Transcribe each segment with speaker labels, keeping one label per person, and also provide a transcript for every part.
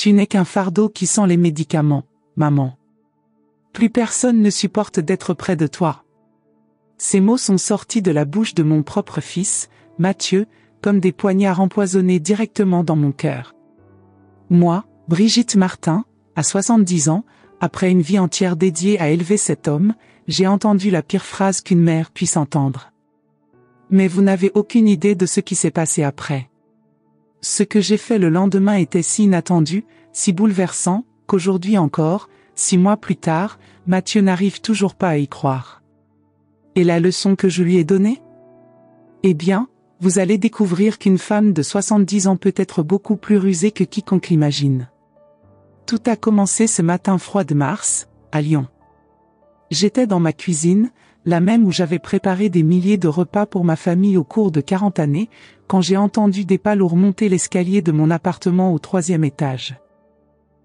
Speaker 1: Tu n'es qu'un fardeau qui sent les médicaments, maman. Plus personne ne supporte d'être près de toi. » Ces mots sont sortis de la bouche de mon propre fils, Mathieu, comme des poignards empoisonnés directement dans mon cœur. Moi, Brigitte Martin, à 70 ans, après une vie entière dédiée à élever cet homme, j'ai entendu la pire phrase qu'une mère puisse entendre. Mais vous n'avez aucune idée de ce qui s'est passé après. Ce que j'ai fait le lendemain était si inattendu, si bouleversant, qu'aujourd'hui encore, 6 mois plus tard, Mathieu n'arrive toujours pas à y croire. Et la leçon que je lui ai donnée ? Eh bien, vous allez découvrir qu'une femme de 70 ans peut être beaucoup plus rusée que quiconque l'imagine. Tout a commencé ce matin froid de mars, à Lyon. J'étais dans ma cuisine, la même où j'avais préparé des milliers de repas pour ma famille au cours de 40 années, quand j'ai entendu des pas lourds monter l'escalier de mon appartement au 3e étage.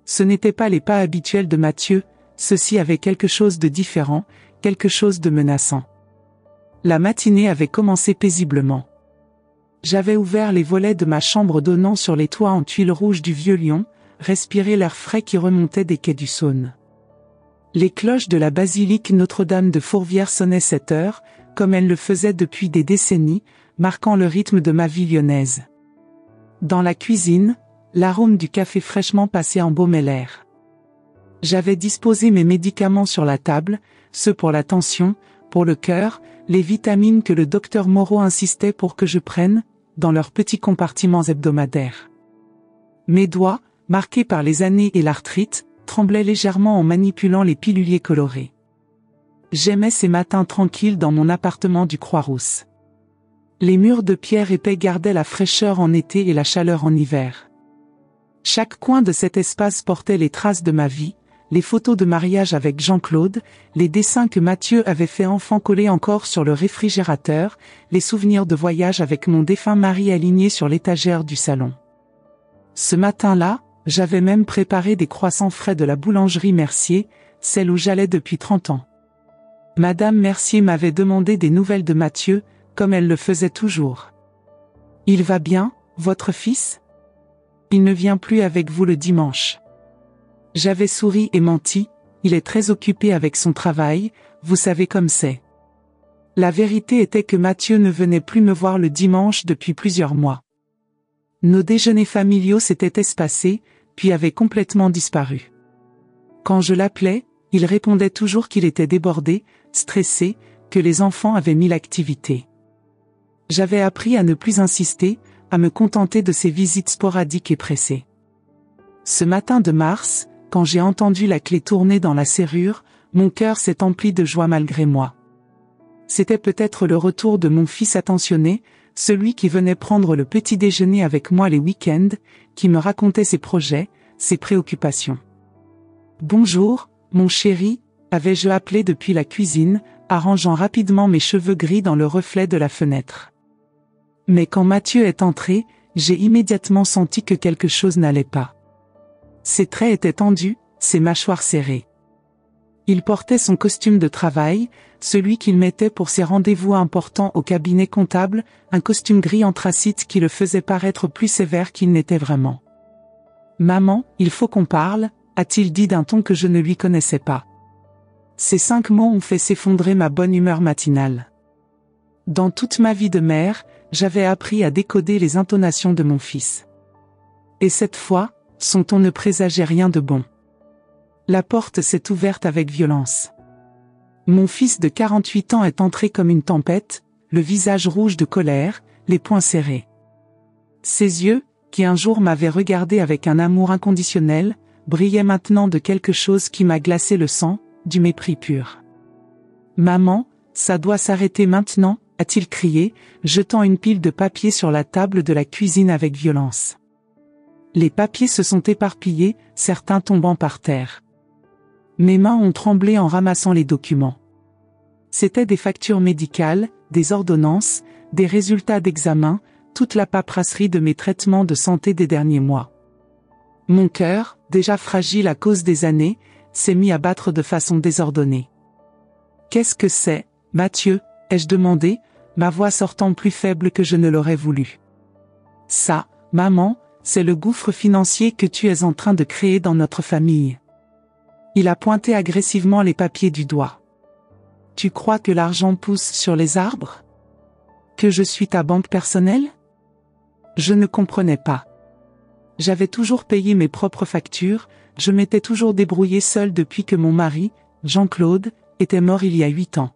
Speaker 1: Ce n'étaient pas les pas habituels de Mathieu, ceux-ci avaient quelque chose de différent, quelque chose de menaçant. La matinée avait commencé paisiblement. J'avais ouvert les volets de ma chambre donnant sur les toits en tuiles rouges du vieux Lyon, respiré l'air frais qui remontait des quais du Saône. Les cloches de la basilique Notre-Dame de Fourvière sonnaient 7 heures, comme elles le faisaient depuis des décennies, marquant le rythme de ma vie lyonnaise. Dans la cuisine, l'arôme du café fraîchement passé embaumait l'air. J'avais disposé mes médicaments sur la table, ceux pour la tension, pour le cœur, les vitamines que le docteur Moreau insistait pour que je prenne, dans leurs petits compartiments hebdomadaires. Mes doigts, marqués par les années et l'arthrite, tremblaient légèrement en manipulant les piluliers colorés. J'aimais ces matins tranquilles dans mon appartement du Croix-Rousse. Les murs de pierre épais gardaient la fraîcheur en été et la chaleur en hiver. Chaque coin de cet espace portait les traces de ma vie, les photos de mariage avec Jean-Claude, les dessins que Mathieu avait fait enfant collés encore sur le réfrigérateur, les souvenirs de voyage avec mon défunt mari alignés sur l'étagère du salon. Ce matin-là, j'avais même préparé des croissants frais de la boulangerie Mercier, celle où j'allais depuis 30 ans. Madame Mercier m'avait demandé des nouvelles de Mathieu, comme elle le faisait toujours. « Il va bien, votre fils ? Il ne vient plus avec vous le dimanche. » J'avais souri et menti, il est très occupé avec son travail, vous savez comme c'est. La vérité était que Mathieu ne venait plus me voir le dimanche depuis plusieurs mois. Nos déjeuners familiaux s'étaient espacés, puis avaient complètement disparu. Quand je l'appelais, il répondait toujours qu'il était débordé, stressé, que les enfants avaient mis l'activité. J'avais appris à ne plus insister, à me contenter de ces visites sporadiques et pressées. Ce matin de mars, quand j'ai entendu la clé tourner dans la serrure, mon cœur s'est empli de joie malgré moi. C'était peut-être le retour de mon fils attentionné, celui qui venait prendre le petit déjeuner avec moi les week-ends, qui me racontait ses projets, ses préoccupations. « Bonjour, mon chéri », avais-je appelé depuis la cuisine, arrangeant rapidement mes cheveux gris dans le reflet de la fenêtre. Mais quand Mathieu est entré, j'ai immédiatement senti que quelque chose n'allait pas. Ses traits étaient tendus, ses mâchoires serrées. Il portait son costume de travail, celui qu'il mettait pour ses rendez-vous importants au cabinet comptable, un costume gris anthracite qui le faisait paraître plus sévère qu'il n'était vraiment. « Maman, il faut qu'on parle », a-t-il dit d'un ton que je ne lui connaissais pas. Ces 5 mots ont fait s'effondrer ma bonne humeur matinale. Dans toute ma vie de mère, j'avais appris à décoder les intonations de mon fils. Et cette fois, son ton ne présageait rien de bon. La porte s'est ouverte avec violence. Mon fils de 48 ans est entré comme une tempête, le visage rouge de colère, les poings serrés. Ses yeux, qui un jour m'avaient regardé avec un amour inconditionnel, brillaient maintenant de quelque chose qui m'a glacé le sang, du mépris pur. « Maman, ça doit s'arrêter maintenant », a-t-il crié, jetant une pile de papiers sur la table de la cuisine avec violence. Les papiers se sont éparpillés, certains tombant par terre. Mes mains ont tremblé en ramassant les documents. C'étaient des factures médicales, des ordonnances, des résultats d'examen, toute la paperasserie de mes traitements de santé des derniers mois. Mon cœur, déjà fragile à cause des années, s'est mis à battre de façon désordonnée. « Qu'est-ce que c'est, Mathieu ?» ai-je demandé, ma voix sortant plus faible que je ne l'aurais voulu. « Ça, maman, c'est le gouffre financier que tu es en train de créer dans notre famille. Il a pointé agressivement les papiers du doigt. Tu crois que l'argent pousse sur les arbres? Que je suis ta banque personnelle? Je ne comprenais pas. J'avais toujours payé mes propres factures, je m'étais toujours débrouillée seule depuis que mon mari, Jean-Claude, était mort il y a 8 ans.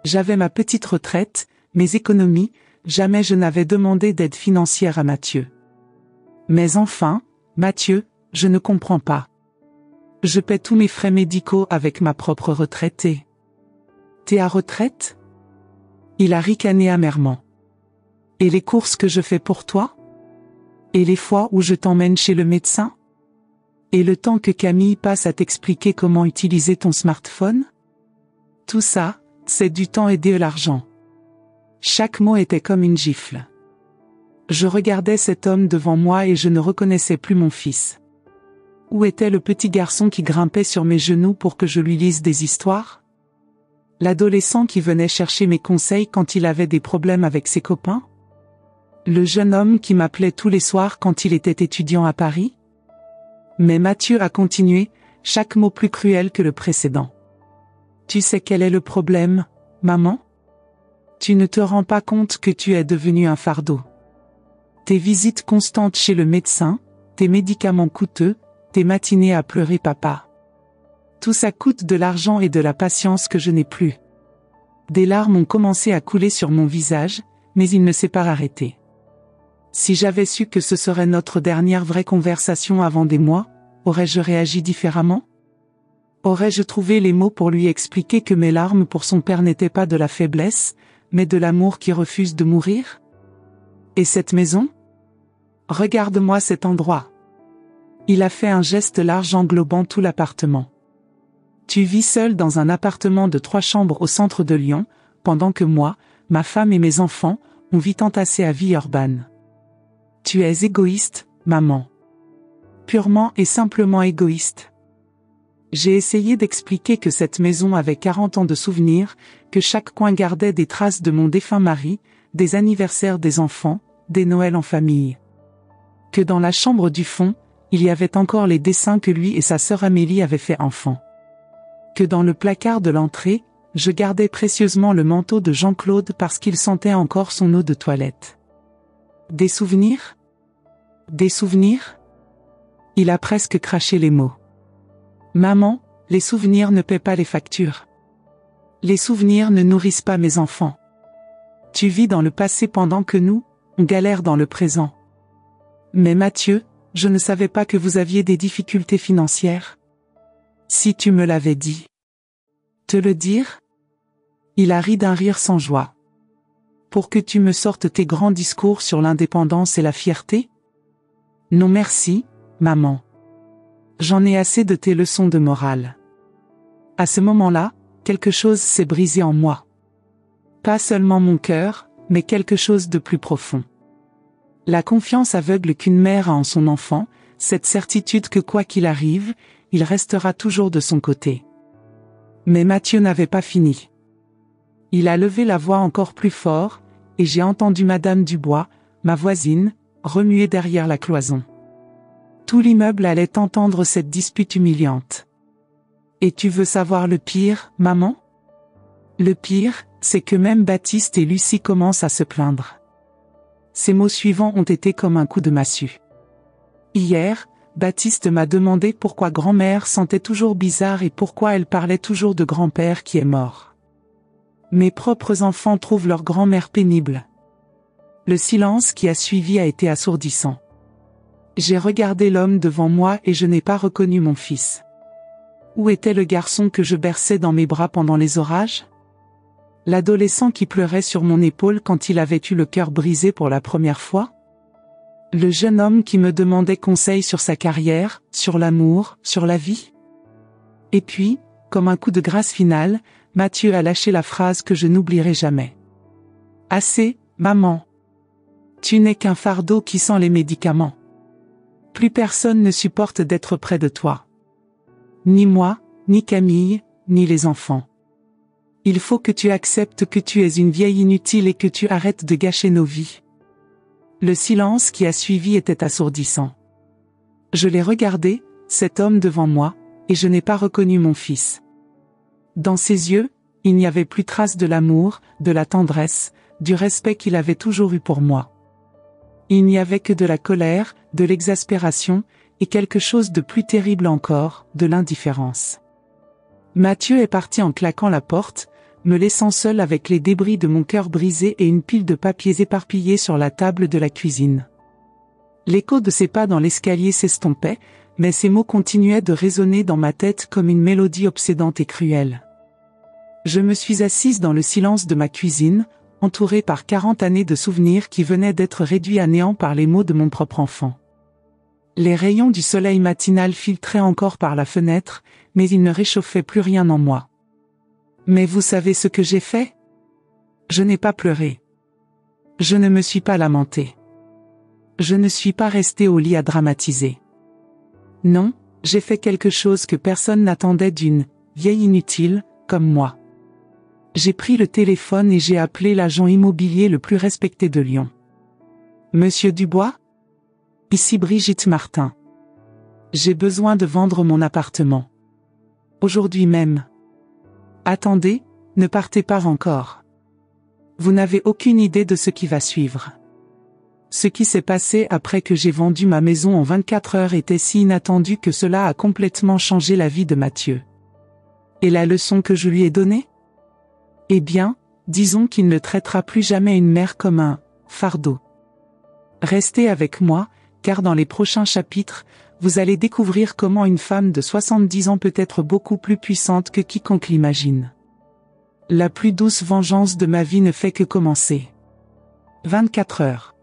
Speaker 1: J'avais ma petite retraite, mes économies, jamais je n'avais demandé d'aide financière à Mathieu. Mais enfin, Mathieu, je ne comprends pas. Je paie tous mes frais médicaux avec ma propre retraite et... T'es à retraite? Il a ricané amèrement. Et les courses que je fais pour toi? Et les fois où je t'emmène chez le médecin? Et le temps que Camille passe à t'expliquer comment utiliser ton smartphone? Tout ça, c'est du temps et de l'argent. Chaque mot était comme une gifle. Je regardais cet homme devant moi et je ne reconnaissais plus mon fils. Où était le petit garçon qui grimpait sur mes genoux pour que je lui lise des histoires? L'adolescent qui venait chercher mes conseils quand il avait des problèmes avec ses copains? Le jeune homme qui m'appelait tous les soirs quand il était étudiant à Paris? Mais Mathieu a continué, chaque mot plus cruel que le précédent. Tu sais quel est le problème, maman? Tu ne te rends pas compte que tu es devenu un fardeau. Tes visites constantes chez le médecin, tes médicaments coûteux, tes matinées à pleurer papa. Tout ça coûte de l'argent et de la patience que je n'ai plus. Des larmes ont commencé à couler sur mon visage, mais il ne s'est pas arrêté. Si j'avais su que ce serait notre dernière vraie conversation avant des mois, aurais-je réagi différemment? Aurais-je trouvé les mots pour lui expliquer que mes larmes pour son père n'étaient pas de la faiblesse, mais de l'amour qui refuse de mourir? Et cette maison? Regarde-moi cet endroit. Il a fait un geste large englobant tout l'appartement. Tu vis seul dans un appartement de 3 chambres au centre de Lyon, pendant que moi, ma femme et mes enfants, on vit entassés à Villeurbanne. Tu es égoïste, maman. Purement et simplement égoïste. J'ai essayé d'expliquer que cette maison avait 40 ans de souvenirs, que chaque coin gardait des traces de mon défunt mari, des anniversaires des enfants, des Noëls en famille. Que dans la chambre du fond, il y avait encore les dessins que lui et sa sœur Amélie avaient fait enfant. Que dans le placard de l'entrée, je gardais précieusement le manteau de Jean-Claude parce qu'il sentait encore son eau de toilette. Des souvenirs? Des souvenirs? Il a presque craché les mots. Maman, les souvenirs ne paient pas les factures. Les souvenirs ne nourrissent pas mes enfants. Tu vis dans le passé pendant que nous, on galère dans le présent. Mais Mathieu, je ne savais pas que vous aviez des difficultés financières. Si tu me l'avais dit. Te le dire? Il a ri d'un rire sans joie. Pour que tu me sortes tes grands discours sur l'indépendance et la fierté? Non merci, maman. J'en ai assez de tes leçons de morale. À ce moment-là, quelque chose s'est brisé en moi. Pas seulement mon cœur, mais quelque chose de plus profond. La confiance aveugle qu'une mère a en son enfant, cette certitude que quoi qu'il arrive, il restera toujours de son côté. Mais Mathieu n'avait pas fini. Il a levé la voix encore plus fort, et j'ai entendu Madame Dubois, ma voisine, remuer derrière la cloison. Tout l'immeuble allait entendre cette dispute humiliante. Et tu veux savoir le pire, maman? Le pire, c'est que même Baptiste et Lucie commencent à se plaindre. Ces mots suivants ont été comme un coup de massue. Hier, Baptiste m'a demandé pourquoi grand-mère sentait toujours bizarre et pourquoi elle parlait toujours de grand-père qui est mort. Mes propres enfants trouvent leur grand-mère pénible. Le silence qui a suivi a été assourdissant. J'ai regardé l'homme devant moi et je n'ai pas reconnu mon fils. Où était le garçon que je berçais dans mes bras pendant les orages? L'adolescent qui pleurait sur mon épaule quand il avait eu le cœur brisé pour la première fois? Le jeune homme qui me demandait conseil sur sa carrière, sur l'amour, sur la vie? Et puis, comme un coup de grâce final, Mathieu a lâché la phrase que je n'oublierai jamais. Assez, maman. Tu n'es qu'un fardeau qui sent les médicaments. Plus personne ne supporte d'être près de toi. Ni moi, ni Camille, ni les enfants. Il faut que tu acceptes que tu es une vieille inutile et que tu arrêtes de gâcher nos vies. Le silence qui a suivi était assourdissant. Je l'ai regardé, cet homme devant moi, et je n'ai pas reconnu mon fils. Dans ses yeux, il n'y avait plus trace de l'amour, de la tendresse, du respect qu'il avait toujours eu pour moi. Il n'y avait que de la colère, de l'exaspération, et quelque chose de plus terrible encore, de l'indifférence. Mathieu est parti en claquant la porte, me laissant seul avec les débris de mon cœur brisé et une pile de papiers éparpillés sur la table de la cuisine. L'écho de ses pas dans l'escalier s'estompait, mais ses mots continuaient de résonner dans ma tête comme une mélodie obsédante et cruelle. Je me suis assise dans le silence de ma cuisine, entourée par 40 années de souvenirs qui venaient d'être réduits à néant par les mots de mon propre enfant. Les rayons du soleil matinal filtraient encore par la fenêtre, mais ils ne réchauffaient plus rien en moi. Mais vous savez ce que j'ai fait? Je n'ai pas pleuré. Je ne me suis pas lamenté. Je ne suis pas resté au lit à dramatiser. Non, j'ai fait quelque chose que personne n'attendait d'une vieille inutile, comme moi. J'ai pris le téléphone et j'ai appelé l'agent immobilier le plus respecté de Lyon. Monsieur Dubois? Ici Brigitte Martin. J'ai besoin de vendre mon appartement. Aujourd'hui même. Attendez, ne partez pas encore. Vous n'avez aucune idée de ce qui va suivre. Ce qui s'est passé après que j'ai vendu ma maison en 24 heures était si inattendu que cela a complètement changé la vie de Mathieu. Et la leçon que je lui ai donnée? Eh bien, disons qu'il ne traitera plus jamais une mère comme un fardeau. Restez avec moi, car dans les prochains chapitres, vous allez découvrir comment une femme de 70 ans peut être beaucoup plus puissante que quiconque l'imagine. La plus douce vengeance de ma vie ne fait que commencer. 24 heures.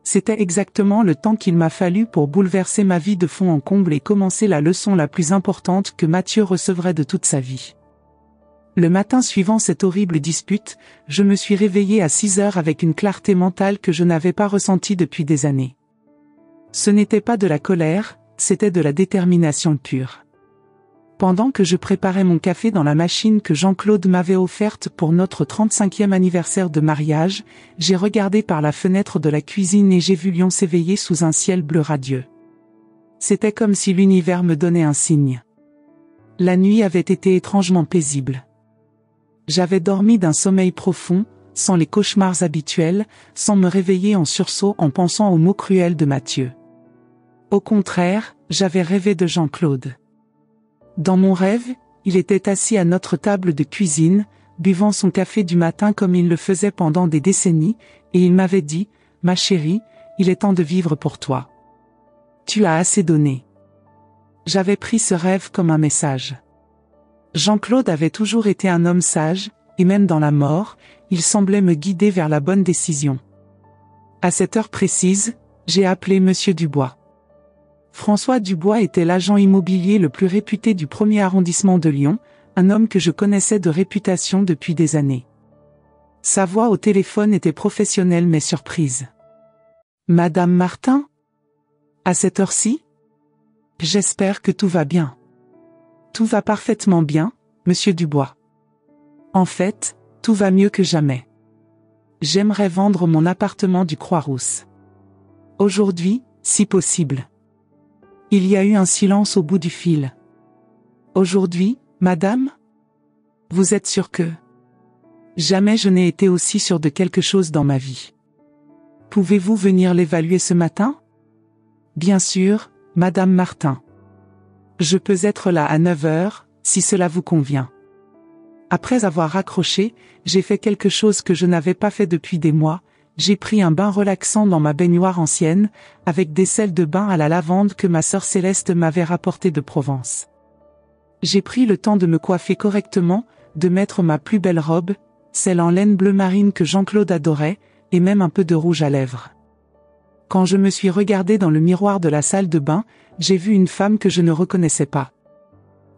Speaker 1: C'était exactement le temps qu'il m'a fallu pour bouleverser ma vie de fond en comble et commencer la leçon la plus importante que Mathieu recevrait de toute sa vie. Le matin suivant cette horrible dispute, je me suis réveillée à 6 heures avec une clarté mentale que je n'avais pas ressentie depuis des années. Ce n'était pas de la colère, c'était de la détermination pure. Pendant que je préparais mon café dans la machine que Jean-Claude m'avait offerte pour notre 35e anniversaire de mariage, j'ai regardé par la fenêtre de la cuisine et j'ai vu Lyon s'éveiller sous un ciel bleu radieux. C'était comme si l'univers me donnait un signe. La nuit avait été étrangement paisible. J'avais dormi d'un sommeil profond, sans les cauchemars habituels, sans me réveiller en sursaut en pensant aux mots cruels de Mathieu. Au contraire, j'avais rêvé de Jean-Claude. Dans mon rêve, il était assis à notre table de cuisine, buvant son café du matin comme il le faisait pendant des décennies, et il m'avait dit, « Ma chérie, il est temps de vivre pour toi. Tu as assez donné. » J'avais pris ce rêve comme un message. Jean-Claude avait toujours été un homme sage, et même dans la mort, il semblait me guider vers la bonne décision. À cette heure précise, j'ai appelé Monsieur Dubois. François Dubois était l'agent immobilier le plus réputé du 1er arrondissement de Lyon, un homme que je connaissais de réputation depuis des années. Sa voix au téléphone était professionnelle mais surprise. « Madame Martin? À cette heure-ci? J'espère que tout va bien. » « Tout va parfaitement bien, Monsieur Dubois. En fait, tout va mieux que jamais. J'aimerais vendre mon appartement du Croix-Rousse. Aujourd'hui, si possible. » Il y a eu un silence au bout du fil. « Aujourd'hui, madame? Vous êtes sûre que... » Jamais je n'ai été aussi sûre de quelque chose dans ma vie. « Pouvez-vous venir l'évaluer ce matin? » Bien sûr, madame Martin. Je peux être là à 9 heures, si cela vous convient. Après avoir raccroché, j'ai fait quelque chose que je n'avais pas fait depuis des mois. J'ai pris un bain relaxant dans ma baignoire ancienne, avec des sels de bain à la lavande que ma sœur Céleste m'avait rapporté de Provence. J'ai pris le temps de me coiffer correctement, de mettre ma plus belle robe, celle en laine bleu marine que Jean-Claude adorait, et même un peu de rouge à lèvres. Quand je me suis regardée dans le miroir de la salle de bain, j'ai vu une femme que je ne reconnaissais pas.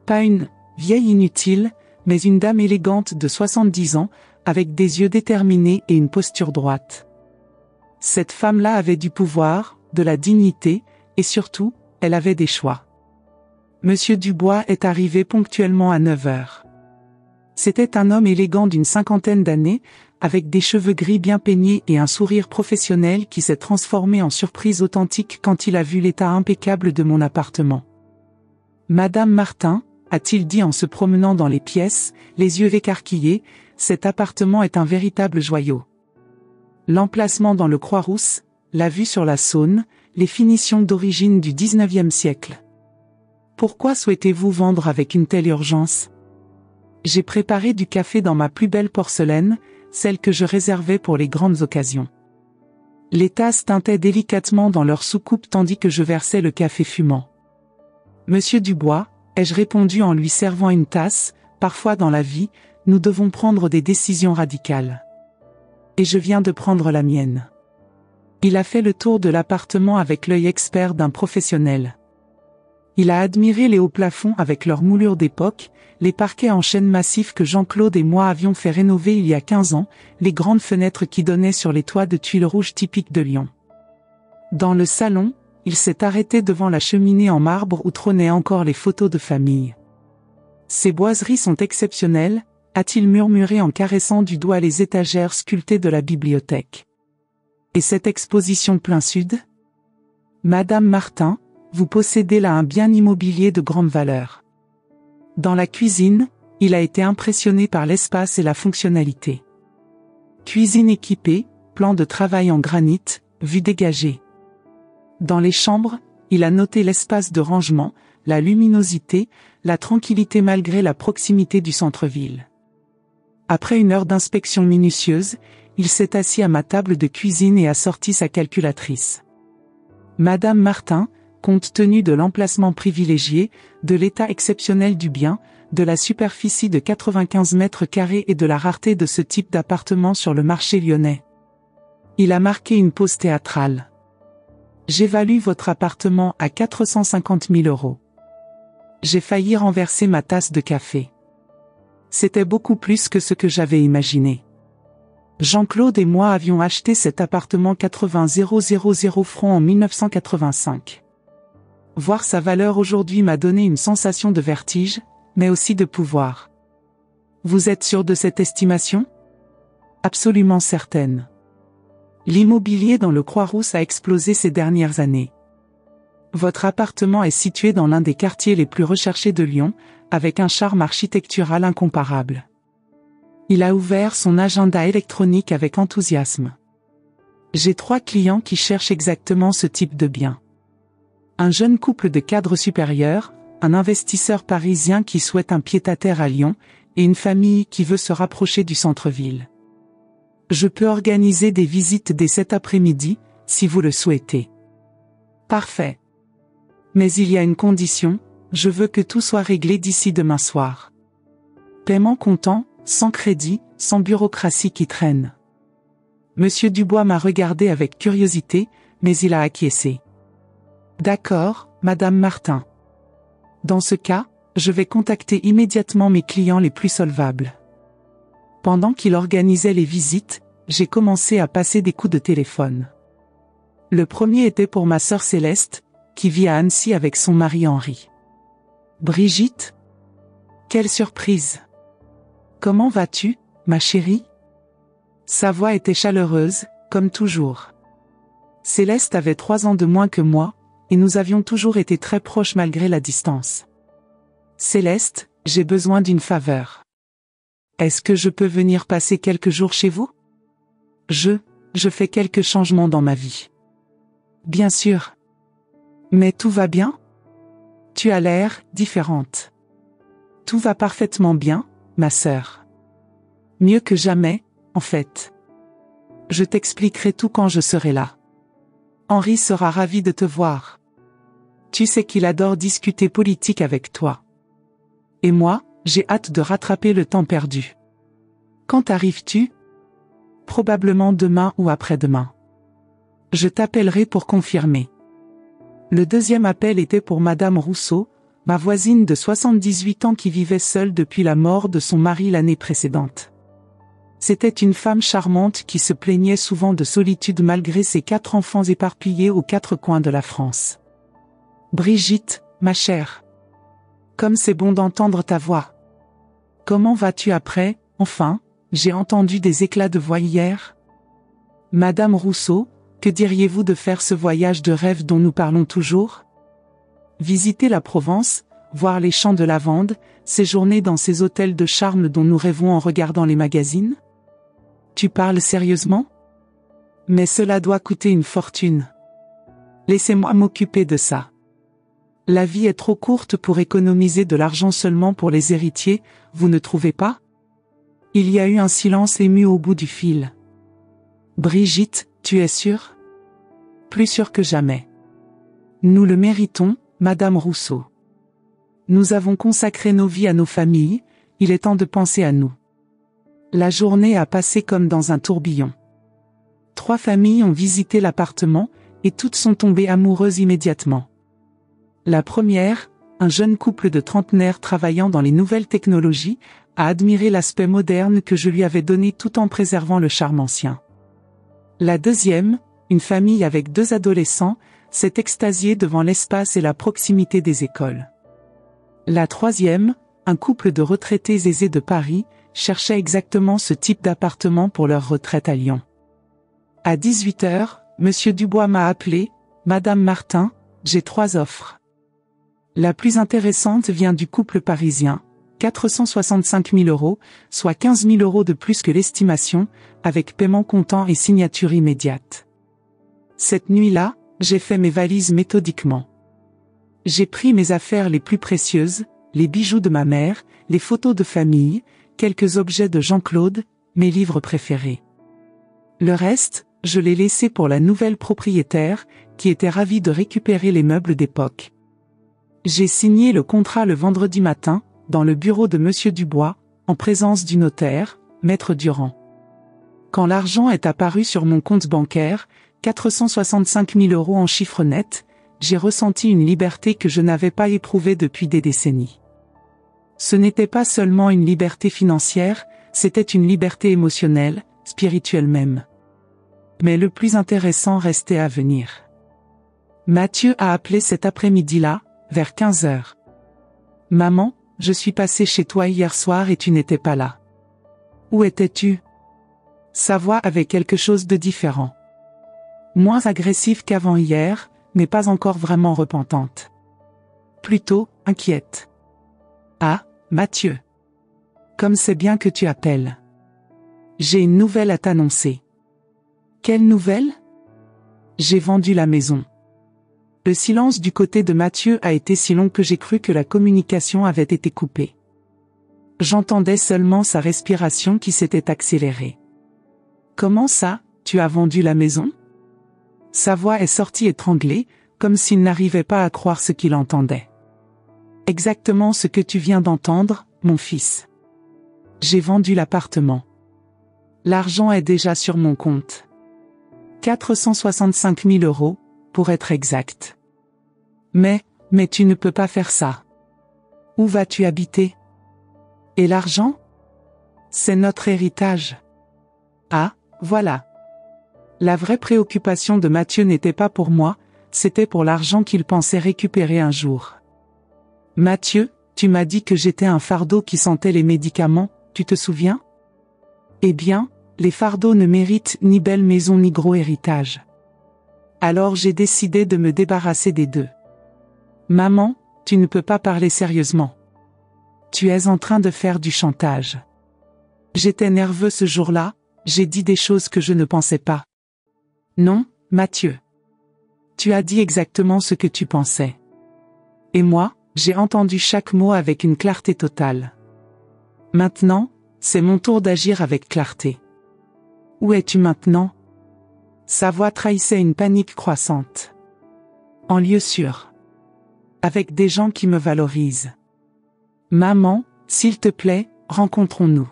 Speaker 1: Pas une vieille inutile, mais une dame élégante de 70 ans, avec des yeux déterminés et une posture droite. Cette femme-là avait du pouvoir, de la dignité, et surtout, elle avait des choix. Monsieur Dubois est arrivé ponctuellement à 9 heures. C'était un homme élégant d'une 50aine d'années, avec des cheveux gris bien peignés et un sourire professionnel qui s'est transformé en surprise authentique quand il a vu l'état impeccable de mon appartement. « Madame Martin », a-t-il dit en se promenant dans les pièces, les yeux écarquillés, cet appartement est un véritable joyau. L'emplacement dans le Croix-Rousse, la vue sur la Saône, les finitions d'origine du XIXe siècle. Pourquoi souhaitez-vous vendre avec une telle urgence ? J'ai préparé du café dans ma plus belle porcelaine, celle que je réservais pour les grandes occasions. Les tasses tintaient délicatement dans leur soucoupe tandis que je versais le café fumant. Monsieur Dubois, ai-je répondu en lui servant une tasse, parfois dans la vie, nous devons prendre des décisions radicales. Et je viens de prendre la mienne. Il a fait le tour de l'appartement avec l'œil expert d'un professionnel. Il a admiré les hauts plafonds avec leur moulure d'époque, les parquets en chêne massif que Jean-Claude et moi avions fait rénover il y a 15 ans, les grandes fenêtres qui donnaient sur les toits de tuiles rouges typiques de Lyon. Dans le salon, il s'est arrêté devant la cheminée en marbre où trônaient encore les photos de famille. « Ces boiseries sont exceptionnelles », a-t-il murmuré en caressant du doigt les étagères sculptées de la bibliothèque. « Et cette exposition plein sud ? Madame Martin, vous possédez là un bien immobilier de grande valeur. » Dans la cuisine, il a été impressionné par l'espace et la fonctionnalité. Cuisine équipée, plan de travail en granit, vue dégagée. Dans les chambres, il a noté l'espace de rangement, la luminosité, la tranquillité malgré la proximité du centre-ville. Après une heure d'inspection minutieuse, il s'est assis à ma table de cuisine et a sorti sa calculatrice. Madame Martin, compte tenu de l'emplacement privilégié, de l'état exceptionnel du bien, de la superficie de 95 mètres carrés et de la rareté de ce type d'appartement sur le marché lyonnais. Il a marqué une pause théâtrale. J'évalue votre appartement à 450 000 €. J'ai failli renverser ma tasse de café. C'était beaucoup plus que ce que j'avais imaginé. Jean-Claude et moi avions acheté cet appartement 80 000 francs en 1985. Voir sa valeur aujourd'hui m'a donné une sensation de vertige, mais aussi de pouvoir. Vous êtes sûr de cette estimation ? Absolument certaine. L'immobilier dans le Croix-Rousse a explosé ces dernières années. Votre appartement est situé dans l'un des quartiers les plus recherchés de Lyon, avec un charme architectural incomparable. Il a ouvert son agenda électronique avec enthousiasme. J'ai 3 clients qui cherchent exactement ce type de bien. Un jeune couple de cadres supérieurs, un investisseur parisien qui souhaite un pied-à-terre à Lyon, et une famille qui veut se rapprocher du centre-ville. Je peux organiser des visites dès cet après-midi, si vous le souhaitez. Parfait. Mais il y a une condition, je veux que tout soit réglé d'ici demain soir. Paiement comptant, sans crédit, sans bureaucratie qui traîne. Monsieur Dubois m'a regardé avec curiosité, mais il a acquiescé. D'accord, Madame Martin. Dans ce cas, je vais contacter immédiatement mes clients les plus solvables. Pendant qu'il organisait les visites, j'ai commencé à passer des coups de téléphone. Le premier était pour ma sœur Céleste, qui vit à Annecy avec son mari Henri. Brigitte ? Quelle surprise ! Comment vas-tu, ma chérie ? Sa voix était chaleureuse, comme toujours. Céleste avait 3 ans de moins que moi, et nous avions toujours été très proches malgré la distance. Céleste, j'ai besoin d'une faveur. Est-ce que je peux venir passer quelques jours chez vous ? Je fais quelques changements dans ma vie. Bien sûr. Mais tout va bien ? Tu as l'air différente. Tout va parfaitement bien, ma sœur. Mieux que jamais, en fait. Je t'expliquerai tout quand je serai là. Henri sera ravi de te voir. Tu sais qu'il adore discuter politique avec toi. Et moi, j'ai hâte de rattraper le temps perdu. Quand arrives-tu ? Probablement demain ou après-demain. Je t'appellerai pour confirmer. Le deuxième appel était pour Madame Rousseau, ma voisine de 78 ans qui vivait seule depuis la mort de son mari l'année précédente. C'était une femme charmante qui se plaignait souvent de solitude malgré ses 4 enfants éparpillés aux 4 coins de la France. Brigitte, ma chère. Comme c'est bon d'entendre ta voix. Comment vas-tu après, enfin, J'ai entendu des éclats de voix hier. Madame Rousseau, que diriez-vous de faire ce voyage de rêve dont nous parlons toujours? Visiter la Provence, voir les champs de lavande, séjourner dans ces hôtels de charme dont nous rêvons en regardant les magazines? Tu parles sérieusement? Mais cela doit coûter une fortune. Laissez-moi m'occuper de ça. La vie est trop courte pour économiser de l'argent seulement pour les héritiers, vous ne trouvez pas? Il y a eu un silence ému au bout du fil. Brigitte, tu es sûre? Plus sûre que jamais. Nous le méritons, Madame Rousseau. Nous avons consacré nos vies à nos familles, il est temps de penser à nous. La journée a passé comme dans un tourbillon. 3 familles ont visité l'appartement, et toutes sont tombées amoureuses immédiatement. La première, un jeune couple de trentenaires travaillant dans les nouvelles technologies, a admiré l'aspect moderne que je lui avais donné tout en préservant le charme ancien. La deuxième, une famille avec 2 adolescents, s'est extasiée devant l'espace et la proximité des écoles. La troisième, un couple de retraités aisés de Paris, cherchait exactement ce type d'appartement pour leur retraite à Lyon. À 18h, Monsieur Dubois m'a appelé, Madame Martin, j'ai 3 offres. La plus intéressante vient du couple parisien, 465 000 €, soit 15 000 € de plus que l'estimation, avec paiement comptant et signature immédiate. Cette nuit-là, j'ai fait mes valises méthodiquement. J'ai pris mes affaires les plus précieuses, les bijoux de ma mère, les photos de famille, quelques objets de Jean-Claude, mes livres préférés. Le reste, je l'ai laissé pour la nouvelle propriétaire, qui était ravie de récupérer les meubles d'époque. J'ai signé le contrat le vendredi matin, dans le bureau de Monsieur Dubois, en présence du notaire, Maître Durand. Quand l'argent est apparu sur mon compte bancaire, 465 000 € en chiffre net, j'ai ressenti une liberté que je n'avais pas éprouvée depuis des décennies. Ce n'était pas seulement une liberté financière, c'était une liberté émotionnelle, spirituelle même. Mais le plus intéressant restait à venir. Mathieu a appelé cet après-midi-là, vers 15h. Maman, je suis passé chez toi hier soir et tu n'étais pas là. Où étais-tu? Sa voix avait quelque chose de différent. Moins agressive qu'avant hier, mais pas encore vraiment repentante. Plutôt, inquiète. Ah, Mathieu. Comme c'est bien que tu appelles. J'ai une nouvelle à t'annoncer. Quelle nouvelle? J'ai vendu la maison. Le silence du côté de Mathieu a été si long que j'ai cru que la communication avait été coupée. J'entendais seulement sa respiration qui s'était accélérée. Comment ça, tu as vendu la maison? Sa voix est sortie étranglée, comme s'il n'arrivait pas à croire ce qu'il entendait. Exactement ce que tu viens d'entendre, mon fils. J'ai vendu l'appartement. L'argent est déjà sur mon compte. 465 000 €, pour être exact. Mais tu ne peux pas faire ça. Où vas-tu habiter? Et l'argent? C'est notre héritage. Ah, voilà. La vraie préoccupation de Mathieu n'était pas pour moi, c'était pour l'argent qu'il pensait récupérer un jour. Mathieu, tu m'as dit que j'étais un fardeau qui sentait les médicaments, tu te souviens? Eh bien, les fardeaux ne méritent ni belle maison ni gros héritage. Alors j'ai décidé de me débarrasser des deux. Maman, tu ne peux pas parler sérieusement. Tu es en train de faire du chantage. J'étais nerveux ce jour-là, j'ai dit des choses que je ne pensais pas. Non, Mathieu. Tu as dit exactement ce que tu pensais. Et moi, j'ai entendu chaque mot avec une clarté totale. Maintenant, c'est mon tour d'agir avec clarté. Où es-tu maintenant? Sa voix trahissait une panique croissante. En lieu sûr. Avec des gens qui me valorisent. Maman, s'il te plaît, rencontrons-nous.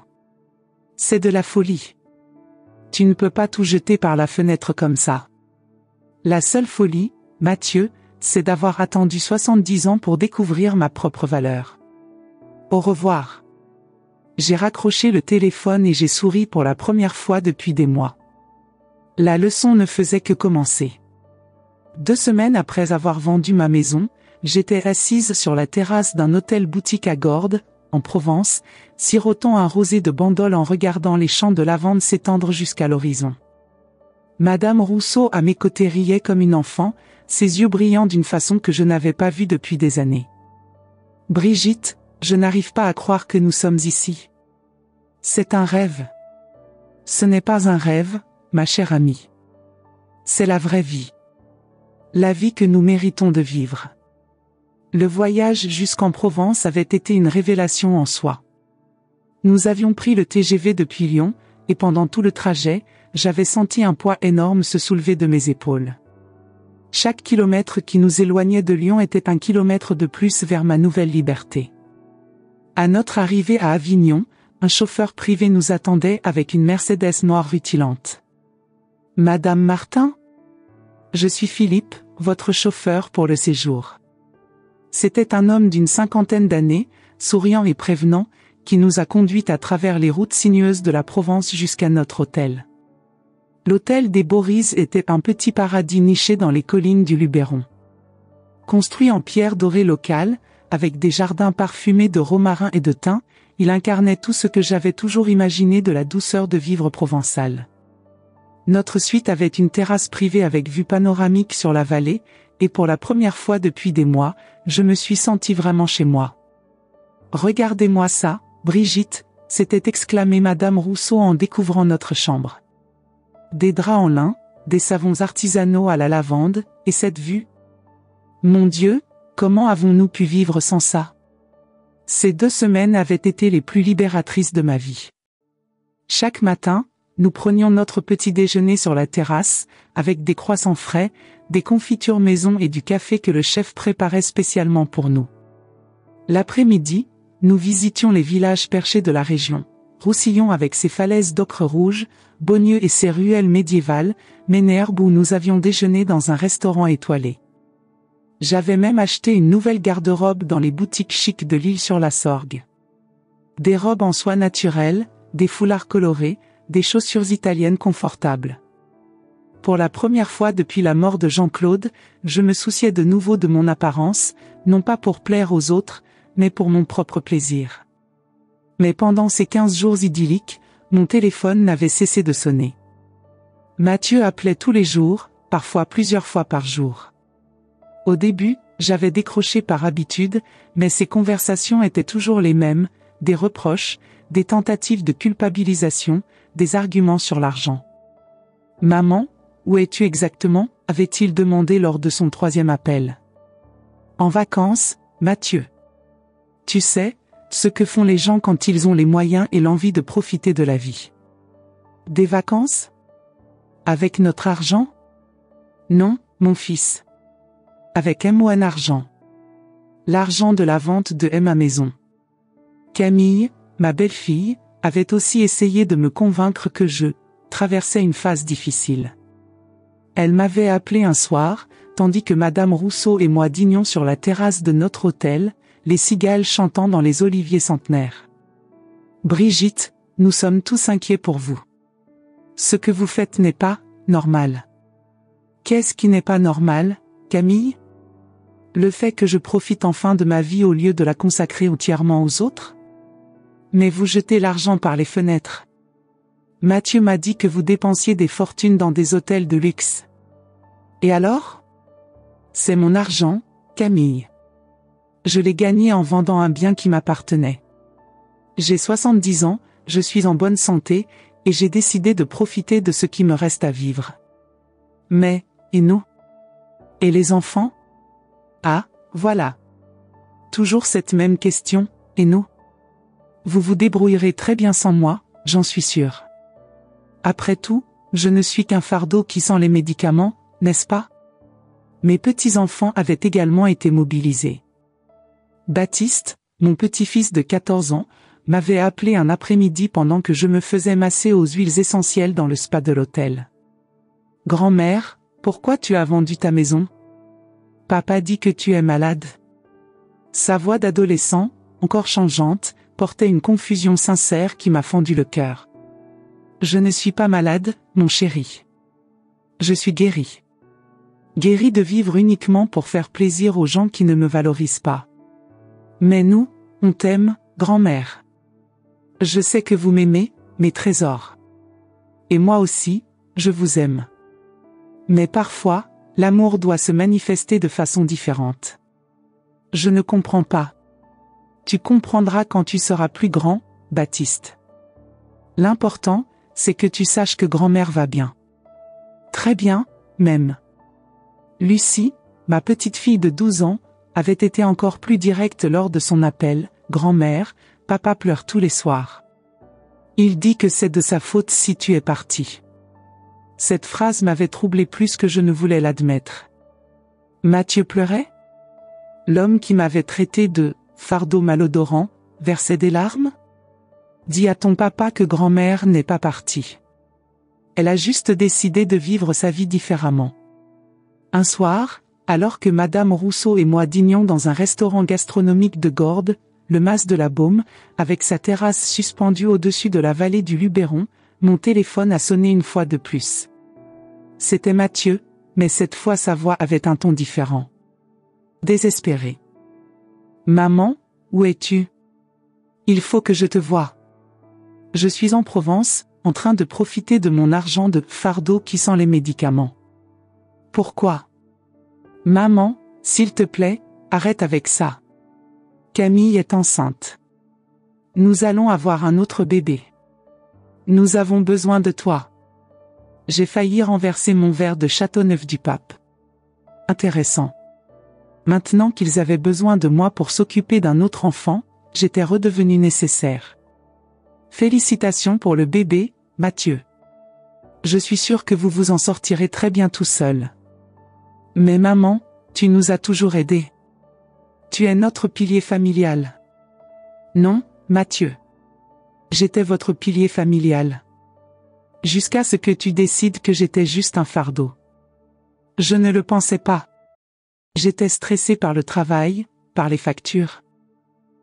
Speaker 1: C'est de la folie. Tu ne peux pas tout jeter par la fenêtre comme ça. La seule folie, Mathieu, c'est d'avoir attendu 70 ans pour découvrir ma propre valeur. Au revoir. J'ai raccroché le téléphone et j'ai souri pour la première fois depuis des mois. La leçon ne faisait que commencer. 2 semaines après avoir vendu ma maison, j'étais assise sur la terrasse d'un hôtel boutique à Gordes, en Provence, sirotant un rosé de Bandol en regardant les champs de lavande s'étendre jusqu'à l'horizon. Madame Rousseau à mes côtés riait comme une enfant, ses yeux brillant d'une façon que je n'avais pas vue depuis des années. « Brigitte, je n'arrive pas à croire que nous sommes ici. C'est un rêve. » « Ce n'est pas un rêve, ma chère amie. C'est la vraie vie. La vie que nous méritons de vivre. » Le voyage jusqu'en Provence avait été une révélation en soi. Nous avions pris le TGV depuis Lyon, et pendant tout le trajet, j'avais senti un poids énorme se soulever de mes épaules. Chaque kilomètre qui nous éloignait de Lyon était un kilomètre de plus vers ma nouvelle liberté. À notre arrivée à Avignon, un chauffeur privé nous attendait avec une Mercedes noire rutilante. « Madame Martin ? Je suis Philippe, votre chauffeur pour le séjour. » C'était un homme d'une 50aine d'années, souriant et prévenant, qui nous a conduits à travers les routes sinueuses de la Provence jusqu'à notre hôtel. L'hôtel des Boris était un petit paradis niché dans les collines du Luberon. Construit en pierre dorée locale, avec des jardins parfumés de romarin et de thym, il incarnait tout ce que j'avais toujours imaginé de la douceur de vivre provençal. Notre suite avait une terrasse privée avec vue panoramique sur la vallée, et pour la première fois depuis des mois, je me suis senti vraiment chez moi. « Regardez-moi ça, Brigitte !» s'était exclamée Madame Rousseau en découvrant notre chambre. Des draps en lin, des savons artisanaux à la lavande, et cette vue. Mon Dieu, comment avons-nous pu vivre sans ça ? Ces 2 semaines avaient été les plus libératrices de ma vie. Chaque matin, nous prenions notre petit déjeuner sur la terrasse, avec des croissants frais, des confitures maison et du café que le chef préparait spécialement pour nous. L'après-midi, nous visitions les villages perchés de la région. Roussillon avec ses falaises d'ocre rouge, Beaunieu et ses ruelles médiévales, Ménherbe où nous avions déjeuné dans un restaurant étoilé. J'avais même acheté une nouvelle garde-robe dans les boutiques chics de l'Île-sur-la-Sorgue. Des robes en soie naturelle, des foulards colorés, des chaussures italiennes confortables. Pour la première fois depuis la mort de Jean-Claude, je me souciais de nouveau de mon apparence, non pas pour plaire aux autres, mais pour mon propre plaisir. Mais pendant ces 15 jours idylliques, mon téléphone n'avait cessé de sonner. Mathieu appelait tous les jours, parfois plusieurs fois par jour. Au début, j'avais décroché par habitude, mais ces conversations étaient toujours les mêmes, des reproches, des tentatives de culpabilisation, des arguments sur l'argent. « Maman, où es-tu exactement ?» avait-il demandé lors de son 3e appel. « En vacances, Mathieu. Tu sais, ce que font les gens quand ils ont les moyens et l'envie de profiter de la vie. » « Des vacances ? Avec notre argent ? » ?»« Non, mon fils. Avec M1 argent. L'argent de la vente de M à maison. » Camille, ma belle-fille, avait aussi essayé de me convaincre que je traversais une phase difficile. Elle m'avait appelé un soir, tandis que Madame Rousseau et moi dînions sur la terrasse de notre hôtel, les cigales chantant dans les oliviers centenaires. « Brigitte, nous sommes tous inquiets pour vous. Ce que vous faites n'est pas normal. » « Qu'est-ce qui n'est pas normal, Camille ? Le fait que je profite enfin de ma vie au lieu de la consacrer entièrement aux autres ? Mais vous jetez l'argent par les fenêtres. Mathieu m'a dit que vous dépensiez des fortunes dans des hôtels de luxe. Et alors ? C'est mon argent, Camille. Je l'ai gagné en vendant un bien qui m'appartenait. J'ai 70 ans, je suis en bonne santé, et j'ai décidé de profiter de ce qui me reste à vivre. Mais, et nous ? Et les enfants ? Ah, voilà. Toujours cette même question, et nous ? Vous vous débrouillerez très bien sans moi, j'en suis sûr. Après tout, je ne suis qu'un fardeau qui sent les médicaments, n'est-ce pas ? Mes petits-enfants avaient également été mobilisés. Baptiste, mon petit-fils de 14 ans, m'avait appelé un après-midi pendant que je me faisais masser aux huiles essentielles dans le spa de l'hôtel. « Grand-mère, pourquoi tu as vendu ta maison ? Papa dit que tu es malade. » Sa voix d'adolescent, encore changeante, portait une confusion sincère qui m'a fendu le cœur. « Je ne suis pas malade, mon chéri. Je suis guéri. Guéri de vivre uniquement pour faire plaisir aux gens qui ne me valorisent pas. Mais nous, on t'aime, grand-mère. Je sais que vous m'aimez, mes trésors. Et moi aussi, je vous aime. Mais parfois, l'amour doit se manifester de façon différente. Je ne comprends pas. Tu comprendras quand tu seras plus grand, Baptiste. L'important, c'est que tu saches que grand-mère va bien. Très bien, même. Lucie, ma petite fille de 12 ans, avait été encore plus directe lors de son appel. Grand-mère, papa pleure tous les soirs. Il dit que c'est de sa faute si tu es partie. Cette phrase m'avait troublé plus que je ne voulais l'admettre. Mathieu pleurait? L'homme qui m'avait traité de fardeau malodorant versait des larmes? Dis à ton papa que grand-mère n'est pas partie. Elle a juste décidé de vivre sa vie différemment. Un soir, alors que Madame Rousseau et moi dînions dans un restaurant gastronomique de Gordes, le Mas de la Baume, avec sa terrasse suspendue au-dessus de la vallée du Luberon, mon téléphone a sonné une fois de plus. C'était Mathieu, mais cette fois sa voix avait un ton différent. Désespéré. Maman, où es-tu? Il faut que je te voie. Je suis en Provence, en train de profiter de mon argent de fardeau qui sent les médicaments. Pourquoi? Maman, s'il te plaît, arrête avec ça. Camille est enceinte. Nous allons avoir un autre bébé. Nous avons besoin de toi. J'ai failli renverser mon verre de Châteauneuf-du-Pape. Intéressant. Maintenant qu'ils avaient besoin de moi pour s'occuper d'un autre enfant, j'étais redevenu nécessaire. Félicitations pour le bébé, Mathieu. Je suis sûre que vous vous en sortirez très bien tout seul. Mais maman, tu nous as toujours aidés. Tu es notre pilier familial. Non, Mathieu. J'étais votre pilier familial. Jusqu'à ce que tu décides que j'étais juste un fardeau. Je ne le pensais pas. J'étais stressée par le travail, par les factures.